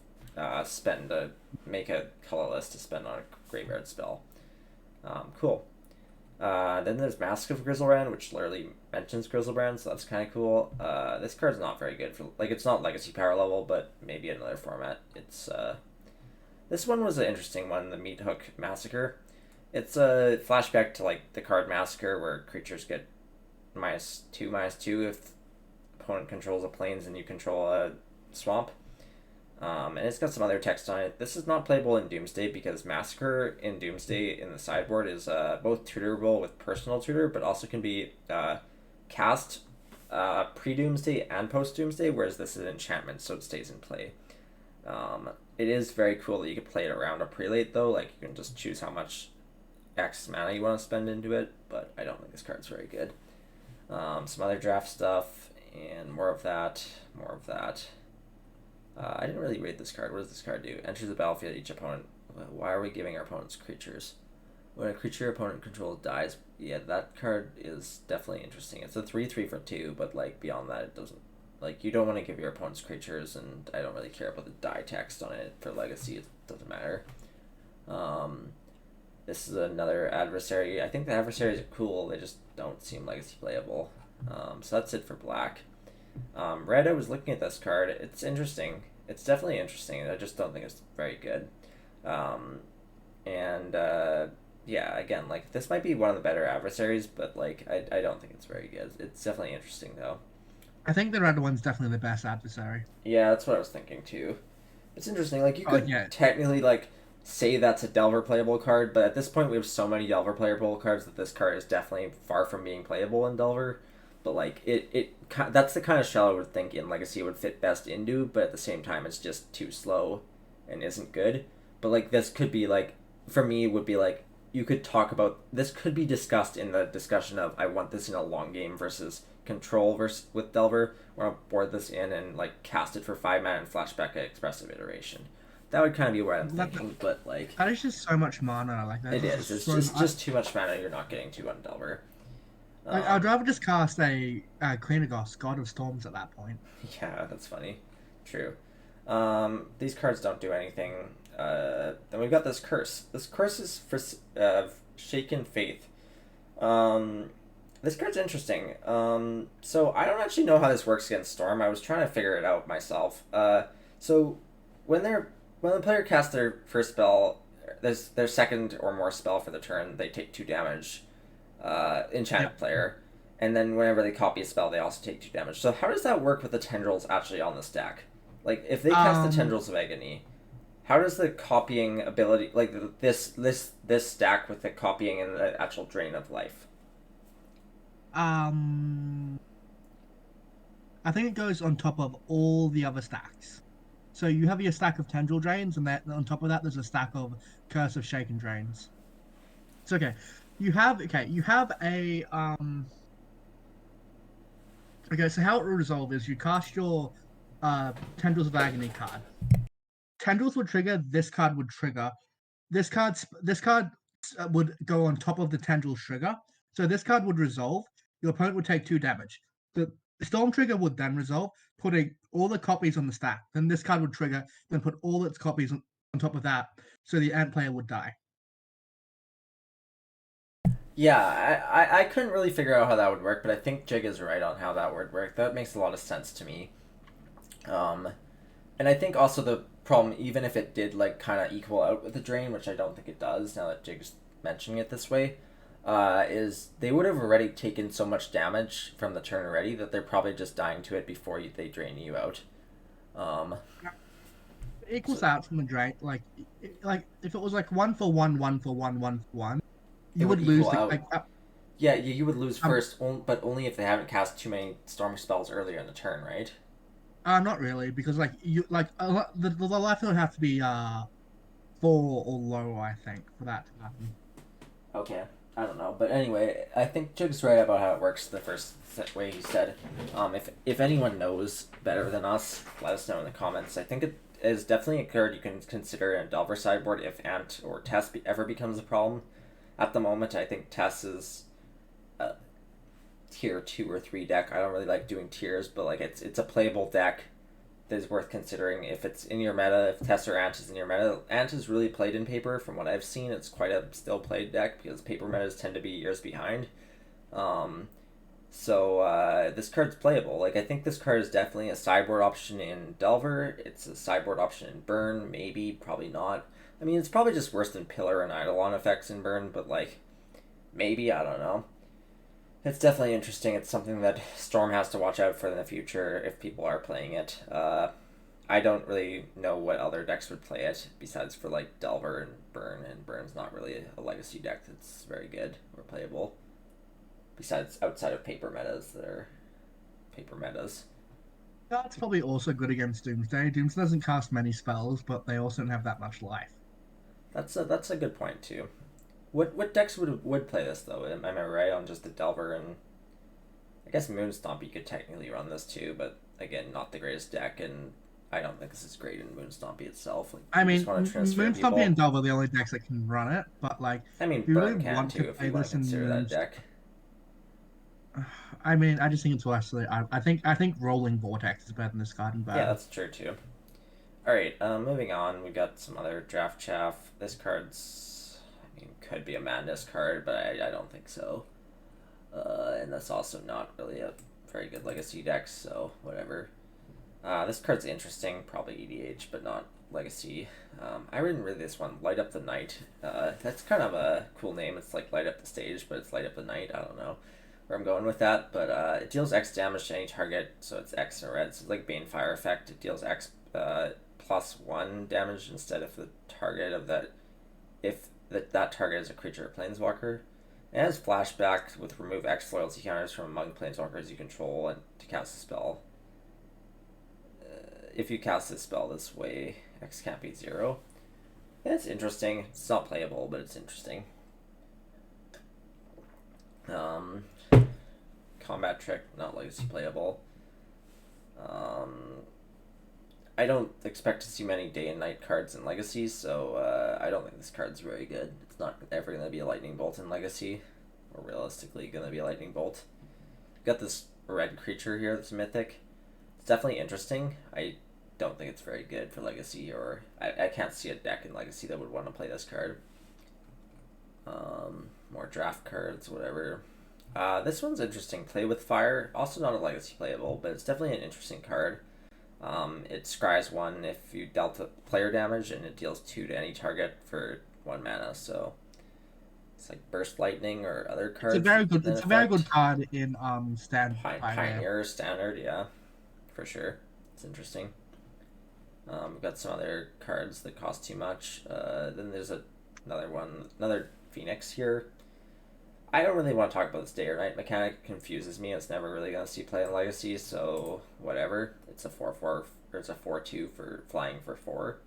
Make a colorless to spend on a graveyard spell. Cool. Then there's Mask of Grizzlebrand, which literally mentions Grizzlebrand, so that's kind of cool. This card's not very good for it's not Legacy power level, but maybe in another format. It's this one was an interesting one, the Meat Hook Massacre. It's a flashback to the card Massacre, where creatures get -2/-2 if opponent controls a plains and you control a swamp. And it's got some other text on it. This is not playable in Doomsday because Massacre in Doomsday in the sideboard is both tutorable with Personal Tutor, but also can be cast pre-Doomsday and post-Doomsday, whereas this is an enchantment, so it stays in play. It is very cool that you can play it around a prelate, though. You can just choose how much X mana you want to spend into it, but I don't think this card's very good. Some other draft stuff, and more of that. I didn't really read this card. What does this card do? Enters the battlefield, each opponent. Why are we giving our opponents creatures? When a creature opponent controls dies, yeah, that card is definitely interesting. It's a 3/3 for 2, but beyond that, it doesn't. You don't want to give your opponents creatures, and I don't really care about the die text on it for Legacy. It doesn't matter. This is another adversary. I think the adversaries are cool. They just don't seem Legacy playable. So that's it for black. Red, I was looking at this card. It's interesting. It's definitely interesting. I just don't think it's very good. Um, and yeah, again, like this might be one of the better adversaries, but like I don't think it's very good. It's definitely interesting though. I think the red one's definitely the best adversary. Yeah, that's what I was thinking too. It's interesting. Like you Like could yeah, technically like say that's a Delver playable card, but at this point we have so many Delver playable cards that this card is definitely far from being playable in Delver. But like that's the kind of shell I would think in Legacy would fit best into, but at the same time it's just too slow and isn't good. But like this could be like for me would be like you could talk about this could be discussed in the discussion of I want this in a long game versus control versus with Delver, where I'll board this in and like cast it for 5 mana and flashback at expressive iteration. That would kind of be what I'm that, thinking, but like that is just so much mana. Like that it is is. just It's so. just too much mana you're not getting to on Delver. Like I'd Um, rather just cast a Xenagos, God of Storms at that point. yeah, that's funny. True. These cards don't do anything. Then we've got this curse. This curse is for Shaken Faith. Um, this card's interesting. So I don't actually know how this works against Storm. I was trying to figure it out myself. So when they're when the player casts their first spell, their second or more spell for the turn, they take 2 damage. Enchanted Yep. player, and then whenever they copy a spell, they also take 2 damage. So how does that work with the tendrils actually on the stack? Like if they cast the Um. tendrils of agony, how does the copying ability like this stack with the copying and the actual drain of life? Um. I think it goes on top of all the other stacks. So you have your stack of Tendril Drains, and that on top of that, there's a stack of Curse of Shaken Drains. So okay, you have a Okay, so how it will resolve is you cast your Tendrils of Agony card. Tendrils would trigger. This card would trigger. This card would go on top of the Tendrils trigger. So this card would resolve. Your opponent would take 2 damage. The Storm trigger would then resolve, putting all the copies on the stack. Then this card would trigger. Then put all its copies on top of that. So the Ant player would die. Yeah, I couldn't really figure out how that would work, but I think Jig is right on how that would work. That makes a lot of sense to me. Um, and I think also the problem, even if it did like kind of equal out with the drain, which I don't think it does now that Jig's mentioning it this way, is they would have already taken so much damage from the turn already that they're probably just dying to it before they drain you out. Um, It so equals out from the drain. Like if it was like 1 for 1, 1 for 1, 1 for 1, it you would would lose equal the out. Yeah, you would lose um first, but only if they haven't cast too many storm spells earlier in the turn, right? not really, because like you like the life would have to be 4 or lower, I think, for that to happen. Okay, I don't know, but anyway, I think Jig's right about how it works. The first way he said, if anyone knows better than us, let us know in the comments. I think it is definitely a card you can consider in a Delver sideboard if Ant or Tess ever becomes a problem. At the moment, I think Tess is a tier 2 or 3 deck. I don't really like doing tiers, but like it's a playable deck that is worth considering if it's in your meta. If Tess or Ant is in your meta, Ant is really played in paper. From what I've seen, it's quite a still played deck because paper metas tend to be years behind. Um, so this card's playable. Like I think this card is definitely a sideboard option in Delver. It's a sideboard option in Burn. Maybe, probably not. I mean, it's probably just worse than Pillar and Eidolon effects in Burn, but like maybe I don't know. It's definitely interesting. It's something that Storm has to watch out for in the future if people are playing it. I don't really know what other decks would play it besides for like Delver and Burn's not really a legacy deck that's very good or playable. Besides outside of paper metas that are paper metas. That's probably also good against Doomsday. Doomsday doesn't cast many spells, but they also don't have that much life. That's a good point too. What decks would play this though? Am I right on just the Delver and I guess Moonstomp you could technically run this too, but again not the greatest deck and I don't think this is great in Moonstompy itself. Like, I you just mean, want to transfer Moonstompy and people. Delver are the only decks that can run it, but like, I mean, if you really Burn can want to too if play you want to this in consider that Moonstompy, deck. I mean, I just think it's worse. I think Rolling Vortex is better than this card in Yeah, Burn. that's true too. All right, moving on. We got some other draft chaff. This card's, I mean, could be a madness card, but I don't think so. And that's also not really a very good legacy deck, so whatever. This card's interesting, probably EDH, but not Legacy. I didn't read this one, Light Up the Night. That's kind of a cool name. It's like Light Up the Stage, but it's Light Up the Night. I don't know where I'm going with that, but it deals X damage to any target, so it's X in red. So it's like Bane Fire effect. It deals X +1 damage instead of the target of that, if that target is a creature or planeswalker. It has flashback with remove X loyalty counters from among planeswalkers you control and to cast a spell. If you cast this spell this way, X can't be 0. Yeah, it's interesting. It's not playable, but it's interesting. Combat trick, not legacy playable. I don't expect to see many day and night cards in Legacy, so I don't think this card's very good. It's not ever going to be a Lightning Bolt in Legacy, or realistically going to be a Lightning Bolt. Got this red creature here that's mythic. It's definitely interesting. I don't think it's very good for Legacy, or I can't see a deck in Legacy that would want to play this card. More draft cards, whatever. This one's interesting. Play with Fire. Also not a Legacy playable, but it's definitely an interesting card. It scries 1 if you dealt player damage, and it deals 2 to any target for 1 mana. So it's like Burst Lightning or other cards. It's a very good. It's a very good card in standard. Pioneer standard, yeah, for sure. It's interesting. We've got some other cards that cost too much. Then there's another Phoenix here. I don't really want to talk about this day or night mechanic. It confuses me. It's never really going to see play in Legacy, so whatever. It's a 4/4, or it's a 4/2 for flying for 4,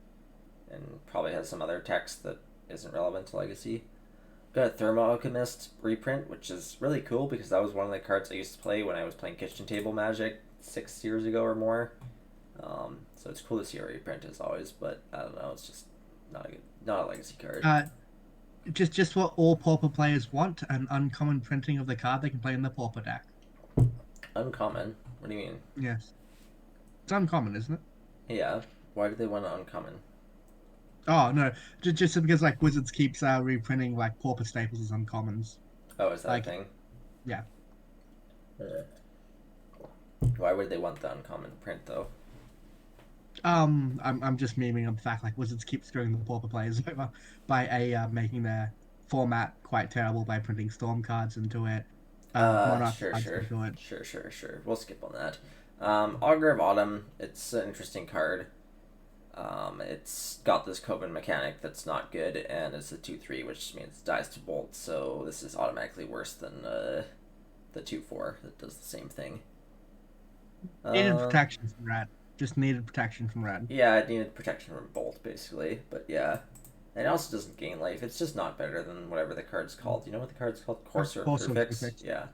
and probably has some other text that isn't relevant to Legacy. Got a Thermo Alchemist reprint, which is really cool because that was one of the cards I used to play when I was playing Kitchen Table Magic 6 years ago or more. So it's cool to see a reprint as always, but I don't know. It's just not a Legacy card. Just what all Pauper players want, an uncommon printing of the card they can play in the Pauper deck. Uncommon? What do you mean? Yes. It's uncommon, isn't it? Yeah. Why do they want an uncommon? Oh, no. Just because, like, Wizards keeps reprinting, like, Pauper staples as uncommons. Oh, is that like, a thing? Yeah. Why would they want the uncommon print, though? I'm just memeing on the fact like Wizards keep screwing the Pauper players over by making their format quite terrible by printing Storm cards into it. Monarch cards into it. Sure. We'll skip on that. Auger of Autumn. It's an interesting card. It's got this Coven mechanic that's not good, and it's a 2/3, which means it dies to bolt. So this is automatically worse than the 2/4 that does the same thing. Needed protection from red. Just needed protection from red. Yeah, it needed protection from bolt, basically. But yeah. And it also doesn't gain life. It's just not better than whatever the card's called. You know what the card's called? Courser Prefix? Yeah.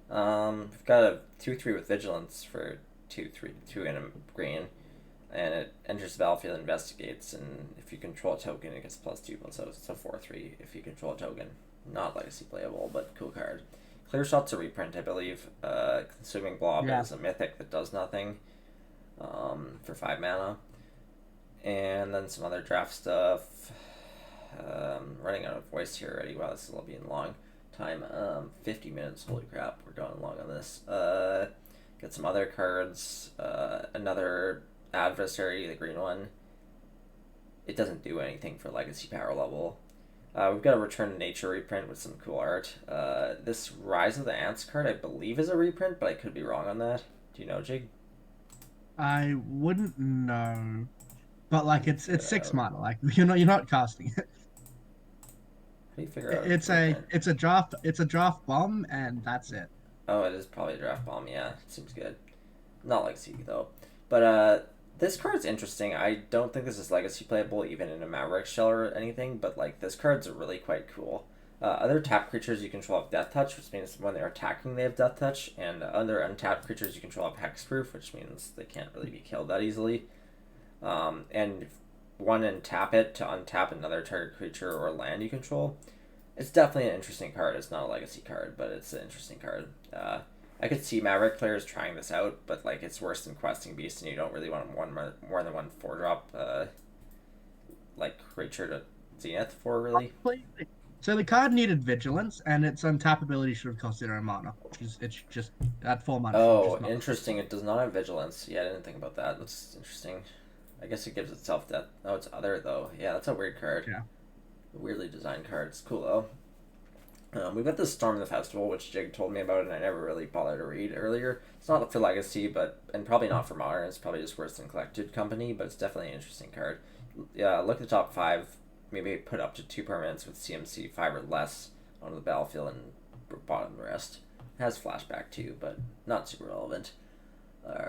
We've got a 2/3 with Vigilance for 2 and a green. And it enters the battlefield and investigates. And if you control a token, it gets +2. So it's a 4/3 if you control a token. Not Legacy playable, but cool card. Clear Shot's a reprint, I believe. Consuming Blob is a mythic that does nothing. For 5 mana. And then some other draft stuff. Running out of voice here already. Wow, this will be a long time. 50 minutes. Holy crap, we're going long on this. Get some other cards. Another Adversary, the green one. It doesn't do anything for Legacy power level. We've got a Return to Nature reprint with some cool art. This Rise of the Ants card, I believe, is a reprint, but I could be wrong on that. Do you know, Jig? I wouldn't know, but like it's 6 mana. Like you're not casting it. How do you figure out? It's a draft bomb, and that's it. Oh, it is probably a draft bomb. Yeah, it seems good. Not Legacy though, but this card's interesting. I don't think this is Legacy playable even in a Maverick shell or anything, but like this card's really quite cool. Other tap creatures you control have Death Touch, which means when they're attacking they have Death Touch, and other untapped creatures you control have Hexproof, which means they can't really be killed that easily. And one and tap it to untap another target creature or land you control. It's definitely an interesting card. It's not a Legacy card, but it's an interesting card. I could see Maverick players trying this out, but like it's worse than Questing Beast, and you don't really want more than one 4-drop like creature to Zenith for, really. So the card needed Vigilance, and its untappability should have cost 0 mana. It's just at 4 mana. Oh, interesting. It does not have Vigilance. Yeah, I didn't think about that. That's interesting. I guess it gives itself that. Oh, it's other though. Yeah, that's a weird card. Yeah. Weirdly designed card. It's cool though. We've got this Storm of the Festival, which Jig told me about, and I never really bothered to read earlier. It's not for Legacy, and probably not for Modern. It's probably just worse than Collected Company, but it's definitely an interesting card. Yeah, look at the top 5. Maybe put up to 2 permanents with CMC 5 or less onto the battlefield and bottom the rest. It has flashback too, but not super relevant.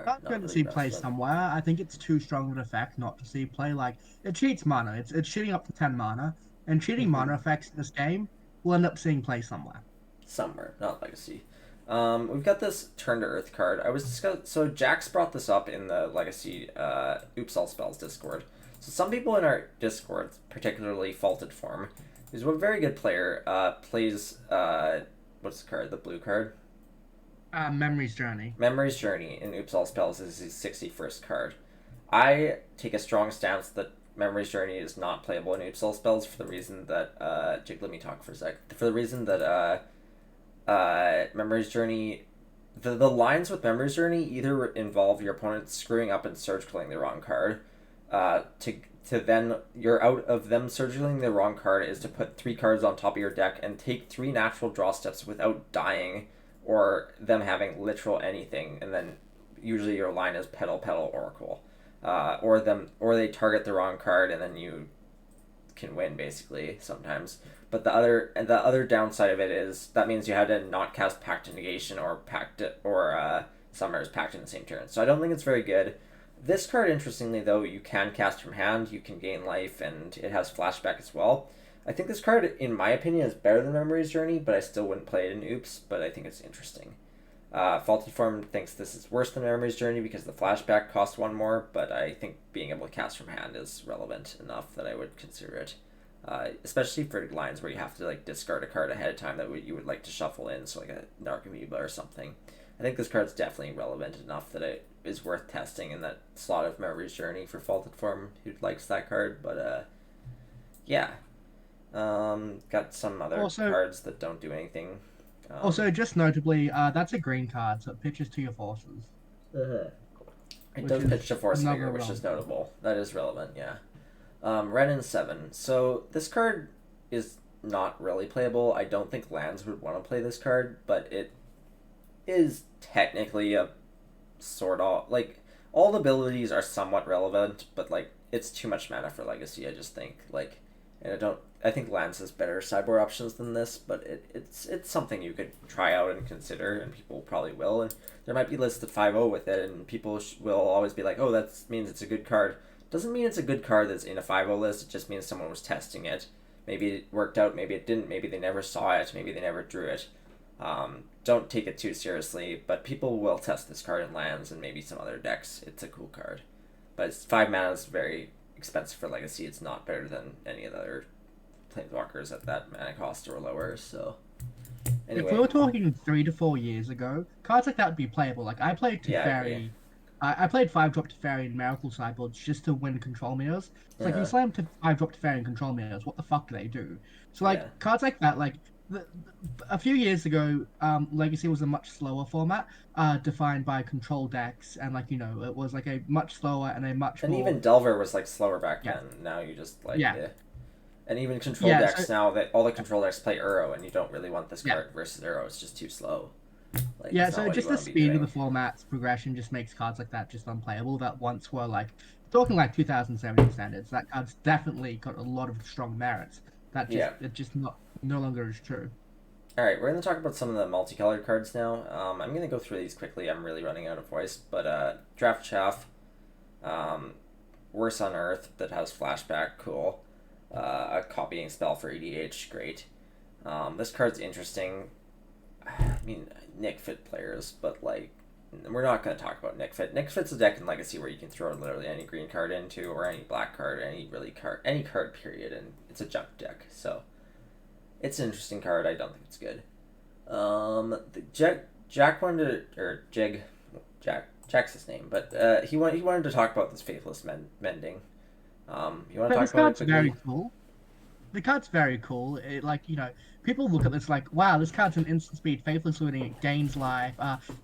Not good to see play somewhere. I think it's too strong of an effect not to see play. Like, it cheats mana. It's cheating up to 10 mana, and cheating mana effects in this game will end up seeing play somewhere. Somewhere, not Legacy. We've got this Turn to Earth card. So Jax brought this up in the Legacy Oops All Spells Discord. So some people in our Discord, particularly Faulted Form, who's a very good player, plays what's the card? The blue card. Memory's Journey. Memory's Journey in Oops All Spells is his 61st card. I take a strong stance that Memory's Journey is not playable in Oops All Spells for the reason that Jake, let me talk for a sec. For the reason that Memory's Journey, the lines with Memory's Journey either involve your opponent screwing up and surgicling the wrong card, to then you're out of them surgicling the wrong card is to put 3 cards on top of your deck and take 3 natural draw steps without dying, or them having literal anything, and then usually your line is Petal Petal Oracle, or they target the wrong card and then you can win basically sometimes. But the other downside of it is that means you had to not cast Pact to Negation or Summoner's Pact in the same turn. So I don't think it's very good. This card, interestingly though, you can cast from hand, you can gain life, and it has flashback as well. I think this card, in my opinion, is better than Memory's Journey, but I still wouldn't play it in Oops, but I think it's interesting. Faulty Form thinks this is worse than Memory's Journey because the flashback costs 1 more, but I think being able to cast from hand is relevant enough that I would consider it. Especially for lines where you have to like discard a card ahead of time that you would like to shuffle in, so like a Narcomoeba or something. I think this card's definitely relevant enough that it is worth testing in that slot of Memory's Journey for Faulted Form who likes that card, but yeah. Got some other cards that don't do anything. Also, just notably, that's a green card, so it pitches to your forces. It does pitch to Force Figure, which is notable. That is relevant, yeah. Red and 7. So this card is not really playable. I don't think lands would want to play this card, but it is technically a sort of like all the abilities are somewhat relevant, but like it's too much mana for Legacy. I just think I think lands has better sideboard options than this, but it's something you could try out and consider, and people probably will. And there might be lists of 5-0 with it, and people will always be like, "Oh, that means it's a good card." Doesn't mean it's a good card that's in a 5-0 list. It just means someone was testing it. Maybe it worked out, maybe it didn't. Maybe they never saw it. Maybe they never drew it. Don't take it too seriously, but people will test this card in lands and maybe some other decks. It's a cool card, but it's 5 mana is very expensive for Legacy. It's not better than any of the other Planeswalkers at that mana cost or lower. So anyway, if we were talking 3 to 4 years ago, cards like that would be playable. Like I played Teferi. I played 5-drop Teferi in Miracle sideboards just to win control mirrors. It's like you slam to 5-drop Teferi in control mirrors. What the fuck do they do? So like cards like that, like a few years ago, Legacy was a much slower format, defined by control decks, and like it was like a much slower and a much and more... even Delver was like slower back then. Now you just like and even control decks now that all the control decks play Uro, and you don't really want this card versus Uro. It's just too slow. Like, so just the speed of the format's progression just makes cards like that just unplayable. That once were like talking like 2017 standards. That card's definitely got a lot of strong merits. That just it just no longer is true. All right, we're gonna talk about some of the multicolored cards now. I'm gonna go through these quickly. I'm really running out of voice, but Draft Chaff, Worse on Earth that has flashback, cool. A copying spell for EDH, great. This card's interesting. I mean, Nick Fit players, but like, we're not going to talk about Nick Fit. Nick Fit's a deck in Legacy where you can throw literally any green card into, or any black card, any card period, and it's a junk deck. So it's an interesting card. I don't think it's good. Jack's his name, but he wanted to talk about this Faithless Mending. You want to talk about it quickly? Very cool. The card's very cool. It, like, people look at this like, wow, this card's an instant speed, Faithless Looting, it gains life.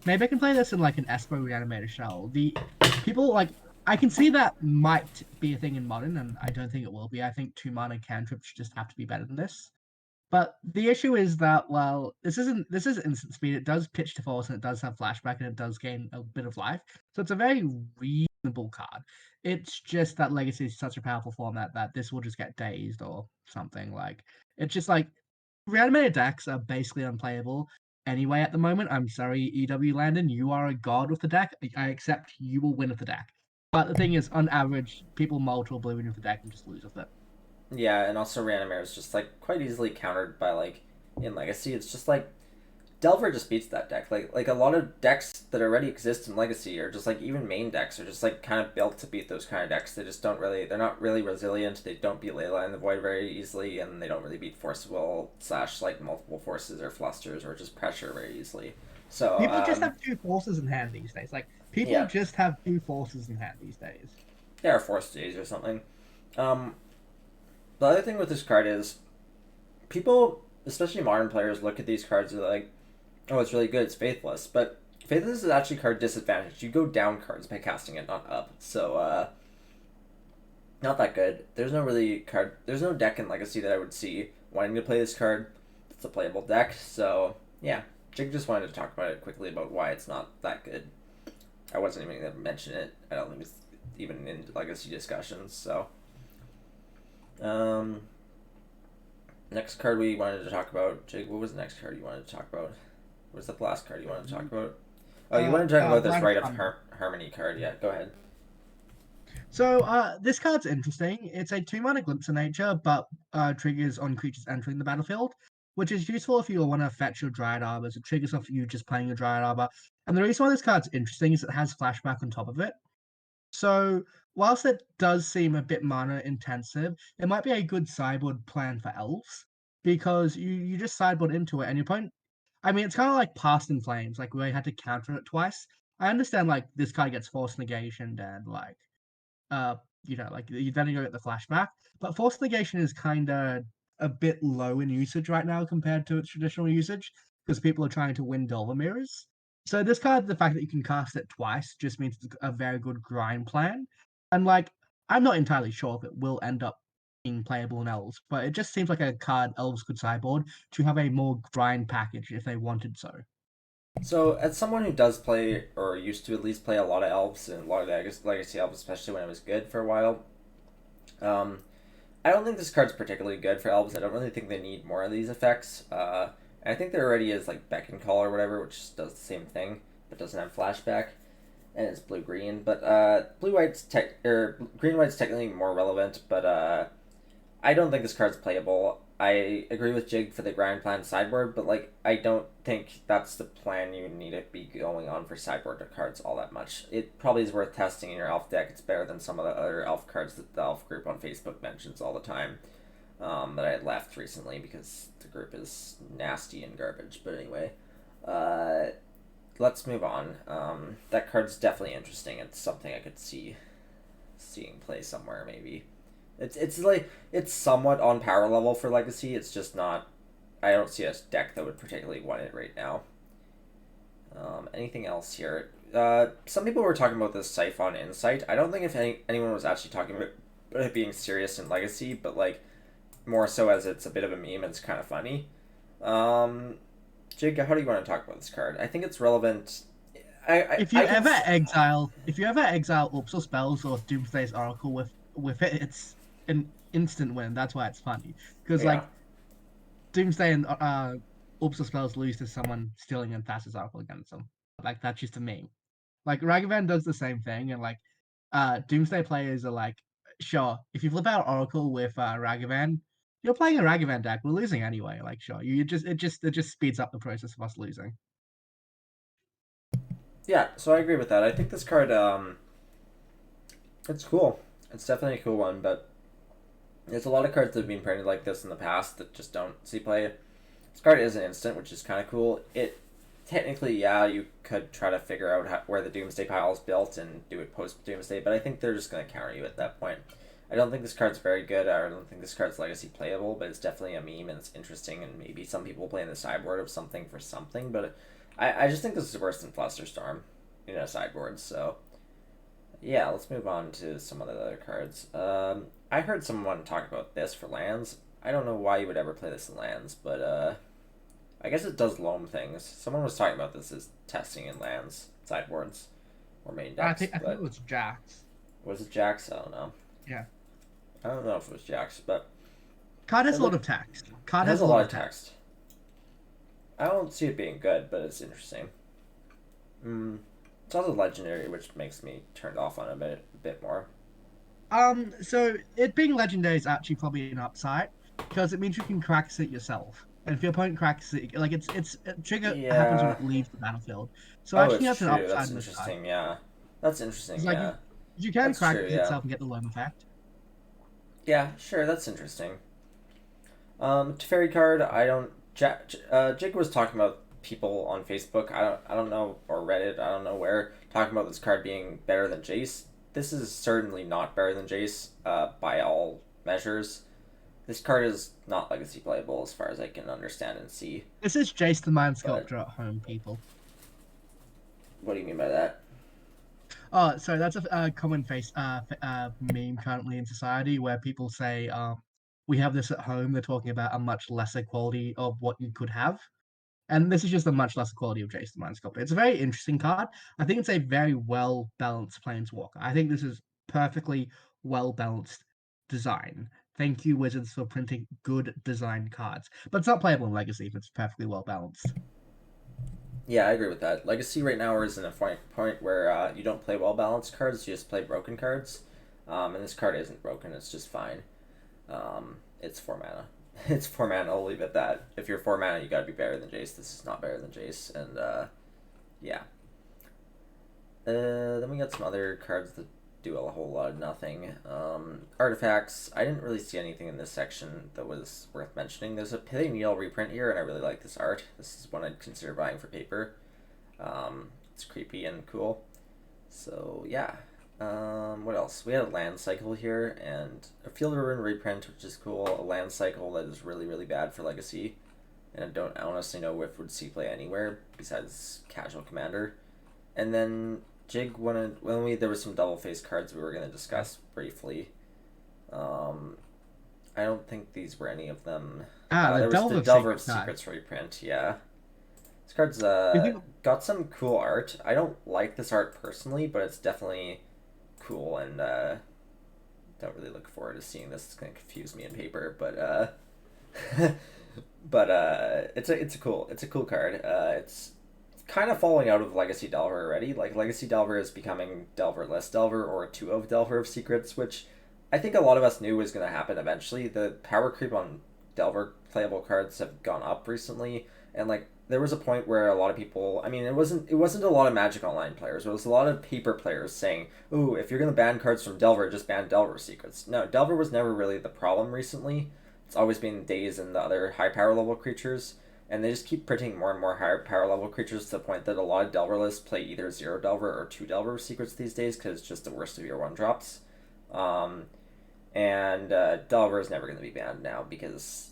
Maybe I can play this in like an Espo Reanimator Shell. The people like I can see that might be a thing in modern, and I don't think it will be. I think 2 mana cantrips just have to be better than this. But the issue is that, well, this is instant speed. It does pitch to force, and it does have flashback, and it does gain a bit of life. So it's a very reasonable card. It's just that Legacy is such a powerful format that this will just get dazed or something. Like it's just like reanimated decks are basically unplayable anyway at the moment. I'm sorry, EW Landon, you are a god with the deck. I accept you will win with the deck. But the thing is, on average, people multiple blue with the deck and just lose with it. Yeah, and also Reanimator is just like quite easily countered by like in Legacy. It's just like Delver just beats that deck. Like a lot of decks that already exist in Legacy, or just like even main decks, are just like kind of built to beat those kind of decks. They just don't really. They're not really resilient. They don't beat Leyline the Void very easily, and they don't really beat Forcible / like multiple forces or flusters or just pressure very easily. So People just have two forces in hand these days. Like people yeah, just have two forces in hand these days. they are force days or something. Um, the other thing with this card is people, especially modern players, look at these cards and they're like, oh, it's really good, it's Faithless. But Faithless is actually card disadvantage. You go down cards by casting it, not up. So, not that good. There's no deck in Legacy that I would see wanting to play this card. It's a playable deck, so yeah. Jig just wanted to talk about it quickly about why it's not that good. I wasn't even going to mention it. I don't think it's even in Legacy discussions, so. Um, Next card we wanted to talk about. Jake, what was the next card you wanted to talk about? What was the last card you wanted to talk about? Oh, you wanted to talk about this Blind Rite of Harmony. Harmony card. Yeah, go ahead. So this card's interesting. It's a 2 mana Glimpse of Nature, but triggers on creatures entering the battlefield, which is useful if you want to fetch your Dryad Arbors. It triggers off you just playing your Dryad Arbor. And the reason why this card's interesting is it has flashback on top of it. So whilst it does seem a bit mana intensive, it might be a good sideboard plan for elves because you just sideboard into it and your opponent. I mean, it's kind of like Past in Flames, like where you had to counter it twice. I understand like this card gets force negation and like uh like you then you get the flashback, but force negation is kind of a bit low in usage right now compared to its traditional usage because people are trying to win Delver Mirrors. So this card, the fact that you can cast it twice just means it's a very good grind plan. And like I'm not entirely sure if it will end up being playable in elves, but it just seems like a card elves could sideboard to have a more grind package if they wanted so. So, as someone who does play, or used to at least play a lot of elves and a lot of Legacy elves, especially when it was good for a while, um, I don't think this card's particularly good for elves. I don't really think they need more of these effects. And I think there already is like Beckon Call or whatever, which does the same thing but doesn't have flashback, and it's blue green. But blue white's or green white's technically more relevant, but I don't think this card's playable. I agree with Jig for the grind plan sideboard, but like I don't think that's the plan you need to be going on for sideboard cards all that much. It probably is worth testing in your elf deck. It's better than some of the other elf cards that the elf group on Facebook mentions all the time. That I had left recently because the group is nasty and garbage. But anyway, uh, let's move on. That card's definitely interesting. It's something I could see seeing play somewhere maybe. It's like it's somewhat on power level for Legacy. It's just not. I don't see a deck that would particularly want it right now. Anything else here? Some people were talking about this Siphon Insight. I don't think if anyone was actually talking about it being serious in Legacy, but like more so as it's a bit of a meme. It's kind of funny. Um, Jake, how do you want to talk about this card? I think it's relevant. I can. If you ever exile Upsal spells or Doomsday's Oracle with it, it's an instant win. That's why it's funny because Yeah. like Doomsday and Upsal spells lose to someone stealing and Thassa's Oracle against them. Like that's just a meme. Like Ragavan does the same thing, and like Doomsday players are like, sure, if you flip out Oracle with Ragavan, you're playing a Ragavan deck. We're losing anyway. Like sure, you just it just speeds up the process of us losing. Yeah, so I agree with that. I think this card, it's cool. It's definitely a cool one, but there's a lot of cards that have been printed like this in the past that just don't see play. This card is an instant, which is kind of cool. It technically, yeah, you could try to figure out where the Doomsday pile is built and do it post Doomsday, but I think they're just going to counter you at that point. I don't think this card's very good. I don't think this card's Legacy playable, but it's definitely a meme and it's interesting, and maybe some people play in the sideboard of something for something, but I just think this is worse than Flusterstorm in a sideboard, so Yeah, let's move on to some of the other cards. I heard someone talk about this for lands. I don't know why you would ever play this in lands, but I guess it does loam things. Someone was talking about this as testing in lands, sideboards, or main decks, I think it but was Jax. was it Jax? I don't know. Yeah. I don't know if it was Jax, but Card it has a lot look of text. it Card has has a a lot lot of of text. text. I don't see it being good, but it's interesting. It's also legendary, which makes me turned off on it a bit more. So it being legendary is actually probably an upside because it means you can practice it yourself. And if your opponent cracks it, like it's trigger happens when Yeah. it leaves the battlefield. So Oh, actually it's has an true. upside That's in this card. interesting. Yeah. That's It's interesting. like Yeah. you can That's true. practice Yeah. itself and get the loam effect. Yeah. Sure. That's interesting. Teferi card. I don't. Jig was talking about people on Facebook. I don't know, or Reddit. I don't know where, talking about this card being better than Jace. This is certainly not better than Jace. By all measures. This card is not legacy playable as far as I can understand and see. This is Jace the Mind But Sculptor at home, people. what do you mean by that? Oh, so that's a common face meme currently in society where people say, "We have this at home." They're talking about a much lesser quality of what you could have. And this is just a much lesser quality of Jason Mind Sculptor. It's a very interesting card. I think it's a very well balanced Planeswalker. I think this is perfectly well balanced design. Thank you, Wizards, for printing good design cards. But it's not playable in Legacy if it's perfectly well balanced. Yeah, I agree with that. Legacy right now is in a point where you don't play well balanced cards; you just play broken cards. And this card isn't broken; it's just fine. It's 4 mana. It's 4 mana. I'll leave it at that. If you're 4 mana, you gotta be better than Jace. This is not better than Jace, and yeah. Then we got some other cards that do a whole lot of nothing. Artifacts. I didn't really see anything in this section that was worth mentioning. There's a Pithing Needle reprint here, and I really like this art. This is one I'd consider buying for paper. It's creepy and cool. So yeah. What else? We had a land cycle here, and a Field of Ruin reprint, which is cool. A land cycle that is really, really bad for Legacy, and I honestly know if would see play anywhere besides Casual Commander. And then Jig wanted when we there was some double face cards we were going to discuss briefly. Um, I don't think these were any of them. The There was Delve the of Delver of Secret card. Secrets reprint. Yeah, this card's You think got some cool art. I don't like this art personally, but it's definitely cool, and don't really look forward to seeing this. It's gonna confuse me in paper, but it's a cool card. It's kind of falling out of Legacy Delver already. Like Legacy Delver is becoming Delverless Delver or a 2 of Delver of Secrets, which I think a lot of us knew was going to happen eventually. The power creep on Delver playable cards have gone up recently, and like there was a point where a lot of people, I mean, it wasn't a lot of Magic Online players. It was a lot of paper players saying, "Ooh, if you're going to ban cards from Delver, just ban Delver Secrets." No, Delver was never really the problem recently. It's always been Daze and the other high power level creatures, and they just keep printing more and more higher power level creatures to the point that a lot of Delver lists play either 0 Delver or 2 Delver Secrets these days because it's just the worst of your 1 drops. Um, and Delver is never going to be banned now because,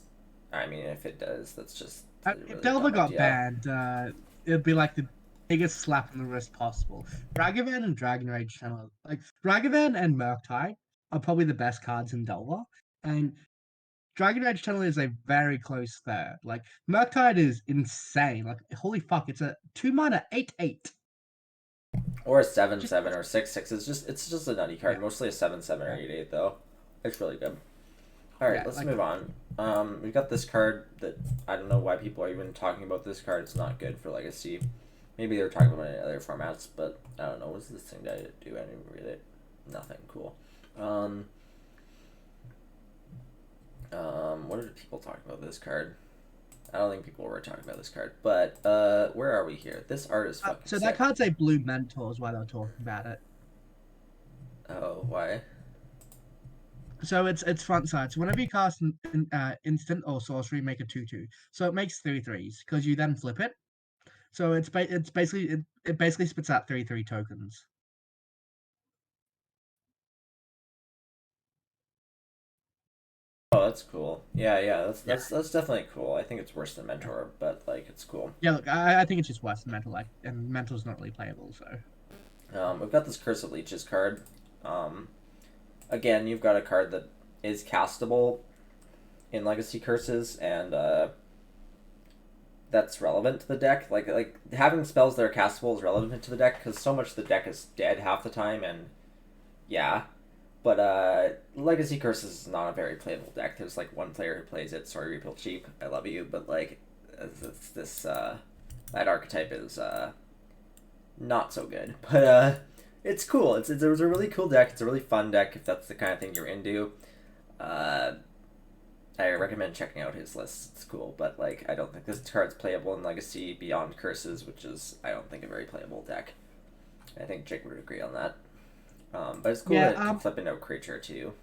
I mean, if it does, that's just a if really Delver dumb got idea. banned, it'd be like the biggest slap in the wrist possible. Ragavan and Dragon Rage Channel, like Ragavan and Murktide, are probably the best cards in Delver, and Dragon Rage Tunnel is a very close third. Like Murktide is insane. Like holy fuck, it's a 2 mana 8/8. Or a 7 Just 7 or 6 6. It's just a nutty card. yeah, Mostly a 7 7 or yeah, 8 8, though. It's really good. Alright, yeah. let's Like move on. We've got this card that I don't know why people are even talking about this card. It's not good for Legacy. Maybe they're talking about it in other formats, but I don't know. What's this thing that I do? I didn't read it. Nothing cool. What did people talk about this card? I don't think people were talking about this card, but where are we here? This art is fucking so that sick. card's a blue mentor is why they're talking about it. Oh, why? So it's front side. So whenever you cast instant or sorcery, make a 2/2. So it makes 3/3s because you then flip it. So it's basically it basically spits out 3/3 tokens. Oh, that's cool. Yeah, yeah, that's Yeah. that's that's definitely cool. I think it's worse than Mentor, but like it's cool. Yeah, look, I think it's just worse than mental, like, and mental's not really playable, so We've got this Cursive Leeches card. Um, Again, you've got a card that is castable in Legacy Curses, and that's relevant to the deck. Like having spells that are castable is relevant to the deck because so much of the deck is dead half the time, and yeah. But Legacy Curses is not a very playable deck. There's like one player who plays it. Sorry, Repeal Cheap. I love you, but like this that archetype is not so good. But it's cool. It's a really cool deck. It's a really fun deck if that's the kind of thing you're into. Uh, I recommend checking out his list. It's cool, but like I don't think this card's playable in Legacy beyond Curses, which is I don't think a very playable deck. I think Jake would agree on that. But it's cool that it can flip into a creature too.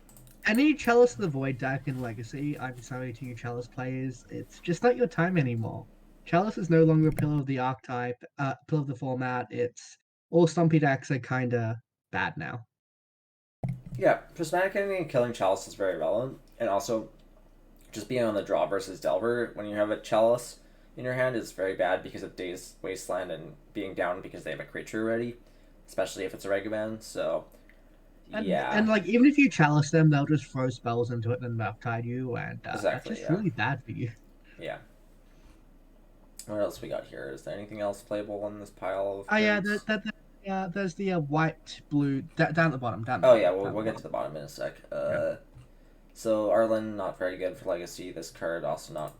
Any Chalice of the Void deck in Legacy, I'm sorry to you Chalice players, it's just not your time anymore. Chalice is no longer a pillar of the archetype, pillar of the format. It's all Stumpy decks are kind of bad now. Yeah, prismatic ending and killing Chalice is very relevant, and also just being on the draw versus Delver when you have a Chalice in your hand is very bad because of Day's Wasteland and being down because they have a creature ready, especially if it's a Regiban. So yeah, And like even if you Chalice them, they'll just throw spells into it and then tide you, and that's exactly. just Yeah, really bad for you. yeah. What else we got here? Is there anything else playable in this pile of Oh yeah, cards? there's the white blue down at the bottom, down at the Oh yeah, bottom, we'll, down at we'll the get to bottom. the bottom in a sec. Yeah. So Arlen not very good for Legacy. This card also not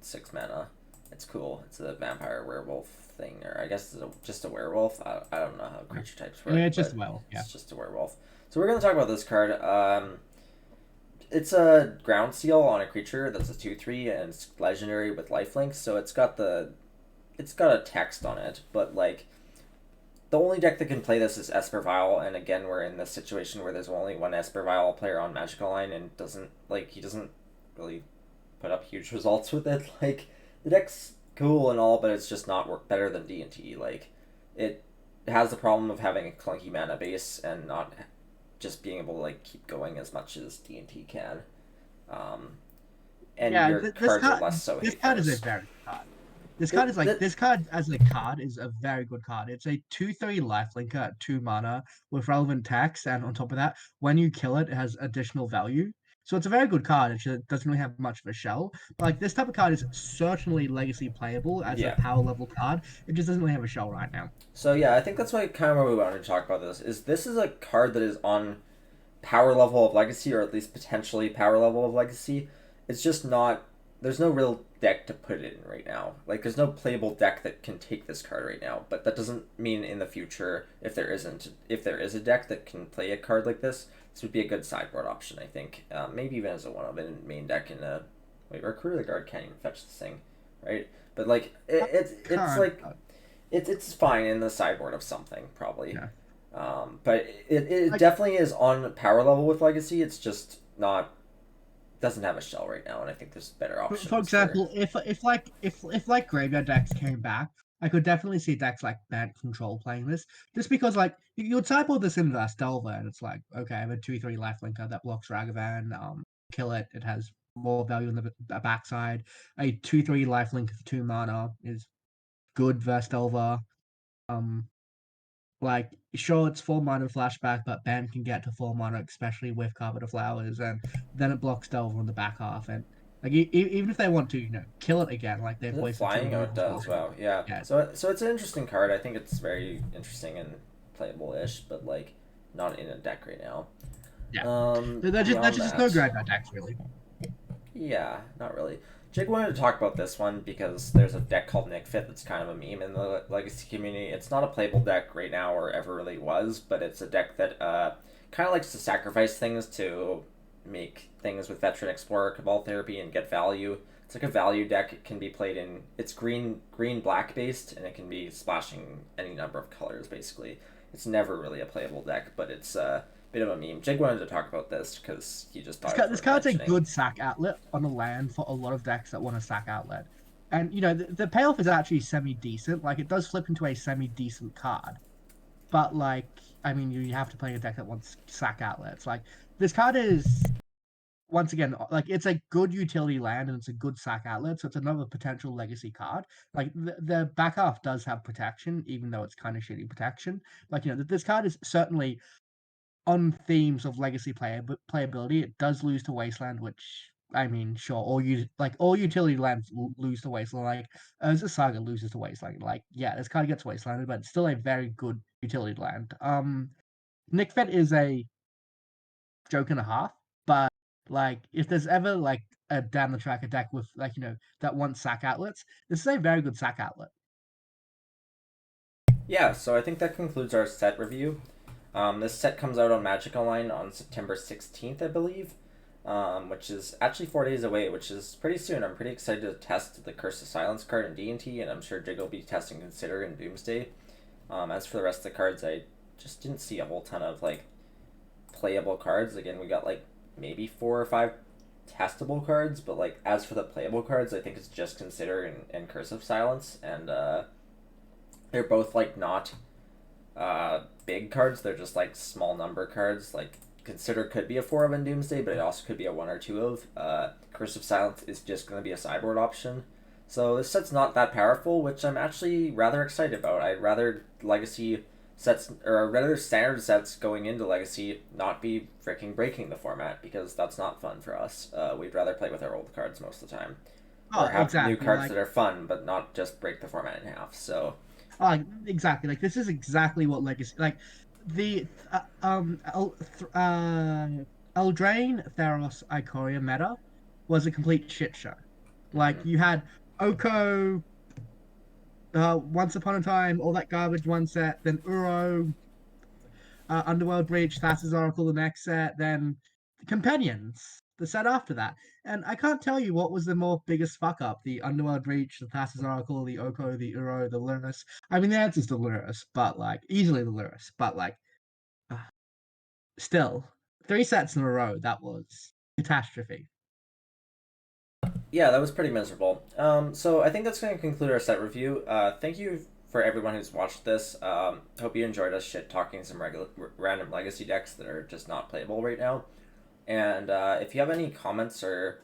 6 mana. It's cool. It's a vampire werewolf thing, or I guess it's just a werewolf. I don't know how Yeah. creature types I mean, work, it's just but well, yeah. it's just a werewolf. So we're gonna talk about this card. It's a ground seal on a creature that's a 2/3 and it's legendary with lifelink. So it's got a text on it, but like the only deck that can play this is Espervile, and again we're in this situation where there's only one Espervile player on Magic Online and he doesn't really put up huge results with it. Like the deck's cool and all, but it's just not work better than D&T. Like it has the problem of having a clunky mana base and not just being able to like keep going as much as D&T can. Um, and Yeah, your cards are less so this hate card is a those. very good card. This card is It, like that this card as a card is a very good card. It's a 2/3 lifelinker at 2 mana with relevant text, and on top of that, when you kill it, it has additional value. So it's a very good card. It just doesn't really have much of a shell. But like this type of card is certainly legacy playable as a yeah. power level card. It just doesn't really have a shell right now. So yeah, I think that's why kind of why we wanted to talk about this. This is a card that is on power level of Legacy, or at least potentially power level of Legacy. It's just not. There's no real deck to put it in right now. Like, there's no playable deck that can take this card right now. But that doesn't mean in the future, if there is a deck that can play a card like this would be a good sideboard option. I think maybe even as a one of a main deck in a wait, Recruiter the Guard can't even fetch this thing, right? But like it's like it's fine in the sideboard of something probably. Yeah. But it Like definitely is on power level with Legacy. It's just not doesn't have a shell right now, and I think there's better for options for. example, if like graveyard decks came back, I could definitely see decks like Bant Control playing this. Just because like you would type all this in Delver and it's like, okay, I have a 2/3 life linker that blocks Ragavan, kill it, it has more value on the backside. A 2/3 life link for 2 mana is good versus Delver. Um like sure it's 4 mana flashback, but Ben can get to 4 mana, especially with Carpet of Flowers, and then it blocks Delver on the back half. And like even if they want to, kill it again, like they've Is it wasted two flying? Oh, it removals does. already. Wow, yeah. Yeah, So it's an interesting card. I think it's very interesting and playable-ish, but like not in a deck right now. yeah. There's Beyond just no that, graveyard decks really. yeah, not really. Jake wanted to talk about this one because there's a deck called Nick Fit that's kind of a meme in the Legacy community. It's not a playable deck right now or ever really was, but it's a deck that kind of likes to sacrifice things to make things with Veteran Explorer, Cabal Therapy, and get value. It's like a value deck. It can be played in. It's green black based, and it can be splashing any number of colors basically. It's never really a playable deck, but it's bit of a meme. Jake wanted to talk about this because he just thought it was This worth card's a mentioning. good sack outlet on a land for a lot of decks that want a sack outlet. And the payoff is actually semi decent. Like it does flip into a semi decent card. But like I mean you have to play a deck that wants sack outlets. Like this card is once again, like it's a good utility land and it's a good sack outlet, so it's another potential legacy card. Like the back half does have protection, even though it's kind of shitty protection. Like this card is certainly on themes of legacy playability. It does lose to Wasteland, which I mean, sure, all utility lands lose to Wasteland. Like Urza Saga loses to Wasteland. Like yeah, this card gets Wastelanded, but it's still a very good utility land. Nick Fed is a joke and a half, but like if there's ever like a down the track deck with like that wants sack outlets, this is a very good sack outlet. Yeah, so I think that concludes our set review. This set comes out on Magic Online on September 16th, I believe, which is actually 4 days away, which is pretty soon. I'm pretty excited to test the Cursive Silence card in D&T, and I'm sure Jig will be testing Consider in Doomsday. As for the rest of the cards, I just didn't see a whole ton of like playable cards. Again, we got like maybe 4 or 5 testable cards, but like as for the playable cards, I think it's just Consider and Cursive Silence, and they're both like not big cards. They're just like small number cards. Like Consider could be a 4 of in Doomsday, but it also could be a 1 or 2 of. Cursive Silence is just going to be a sideboard option. So this set's not that powerful, which I'm actually rather excited about. I'd rather Legacy sets, or rather standard sets going into Legacy, not be freaking breaking the format, because that's not fun for us. We'd rather play with our old cards most of the time. Oh, Or have new exactly. cards Like that are fun, but not just break the format in half. So, exactly. Like this is exactly what legacy. Like the Eldraine Theros Ikoria meta was a complete shit show. Like mhm. you had Oko, Once Upon a Time, all that garbage one set, then Uro, Underworld Breach, Thassa's Oracle the next set, then Companions the set after that. And I can't tell you what was the more biggest fuck up: the Underworld Breach, the Thassa's Oracle, the Oko, the Uro, the Lurrus. I mean, the answer's the Lurrus, but like easily the Lurrus, but like uh, still 3 sets in a row. That was catastrophe. Yeah, that was pretty miserable. So I think that's going to conclude our set review. Thank you for everyone who's watched this. Hope you enjoyed us shit talking some random legacy decks that are just not playable right now. And if you have any comments or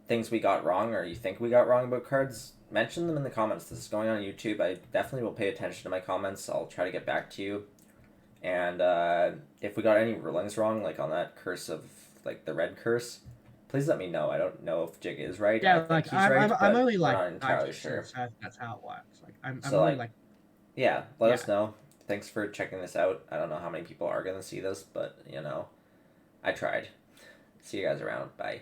things we got wrong or you think we got wrong about cards, mention them in the comments. This is going on YouTube. I definitely will pay attention to my comments. I'll try to get back to you. And if we got any rulings wrong, like on that curse of like the red curse, please let me know. I don't know if Jig is right. I Yeah, think like he's right, I'm but only we're like not entirely 90% sure. certain that's how it works. Like I'm So only like, like yeah, let yeah. us know. Thanks for checking this out. I don't know how many people are gonna see this, but I tried. See you guys around. Bye.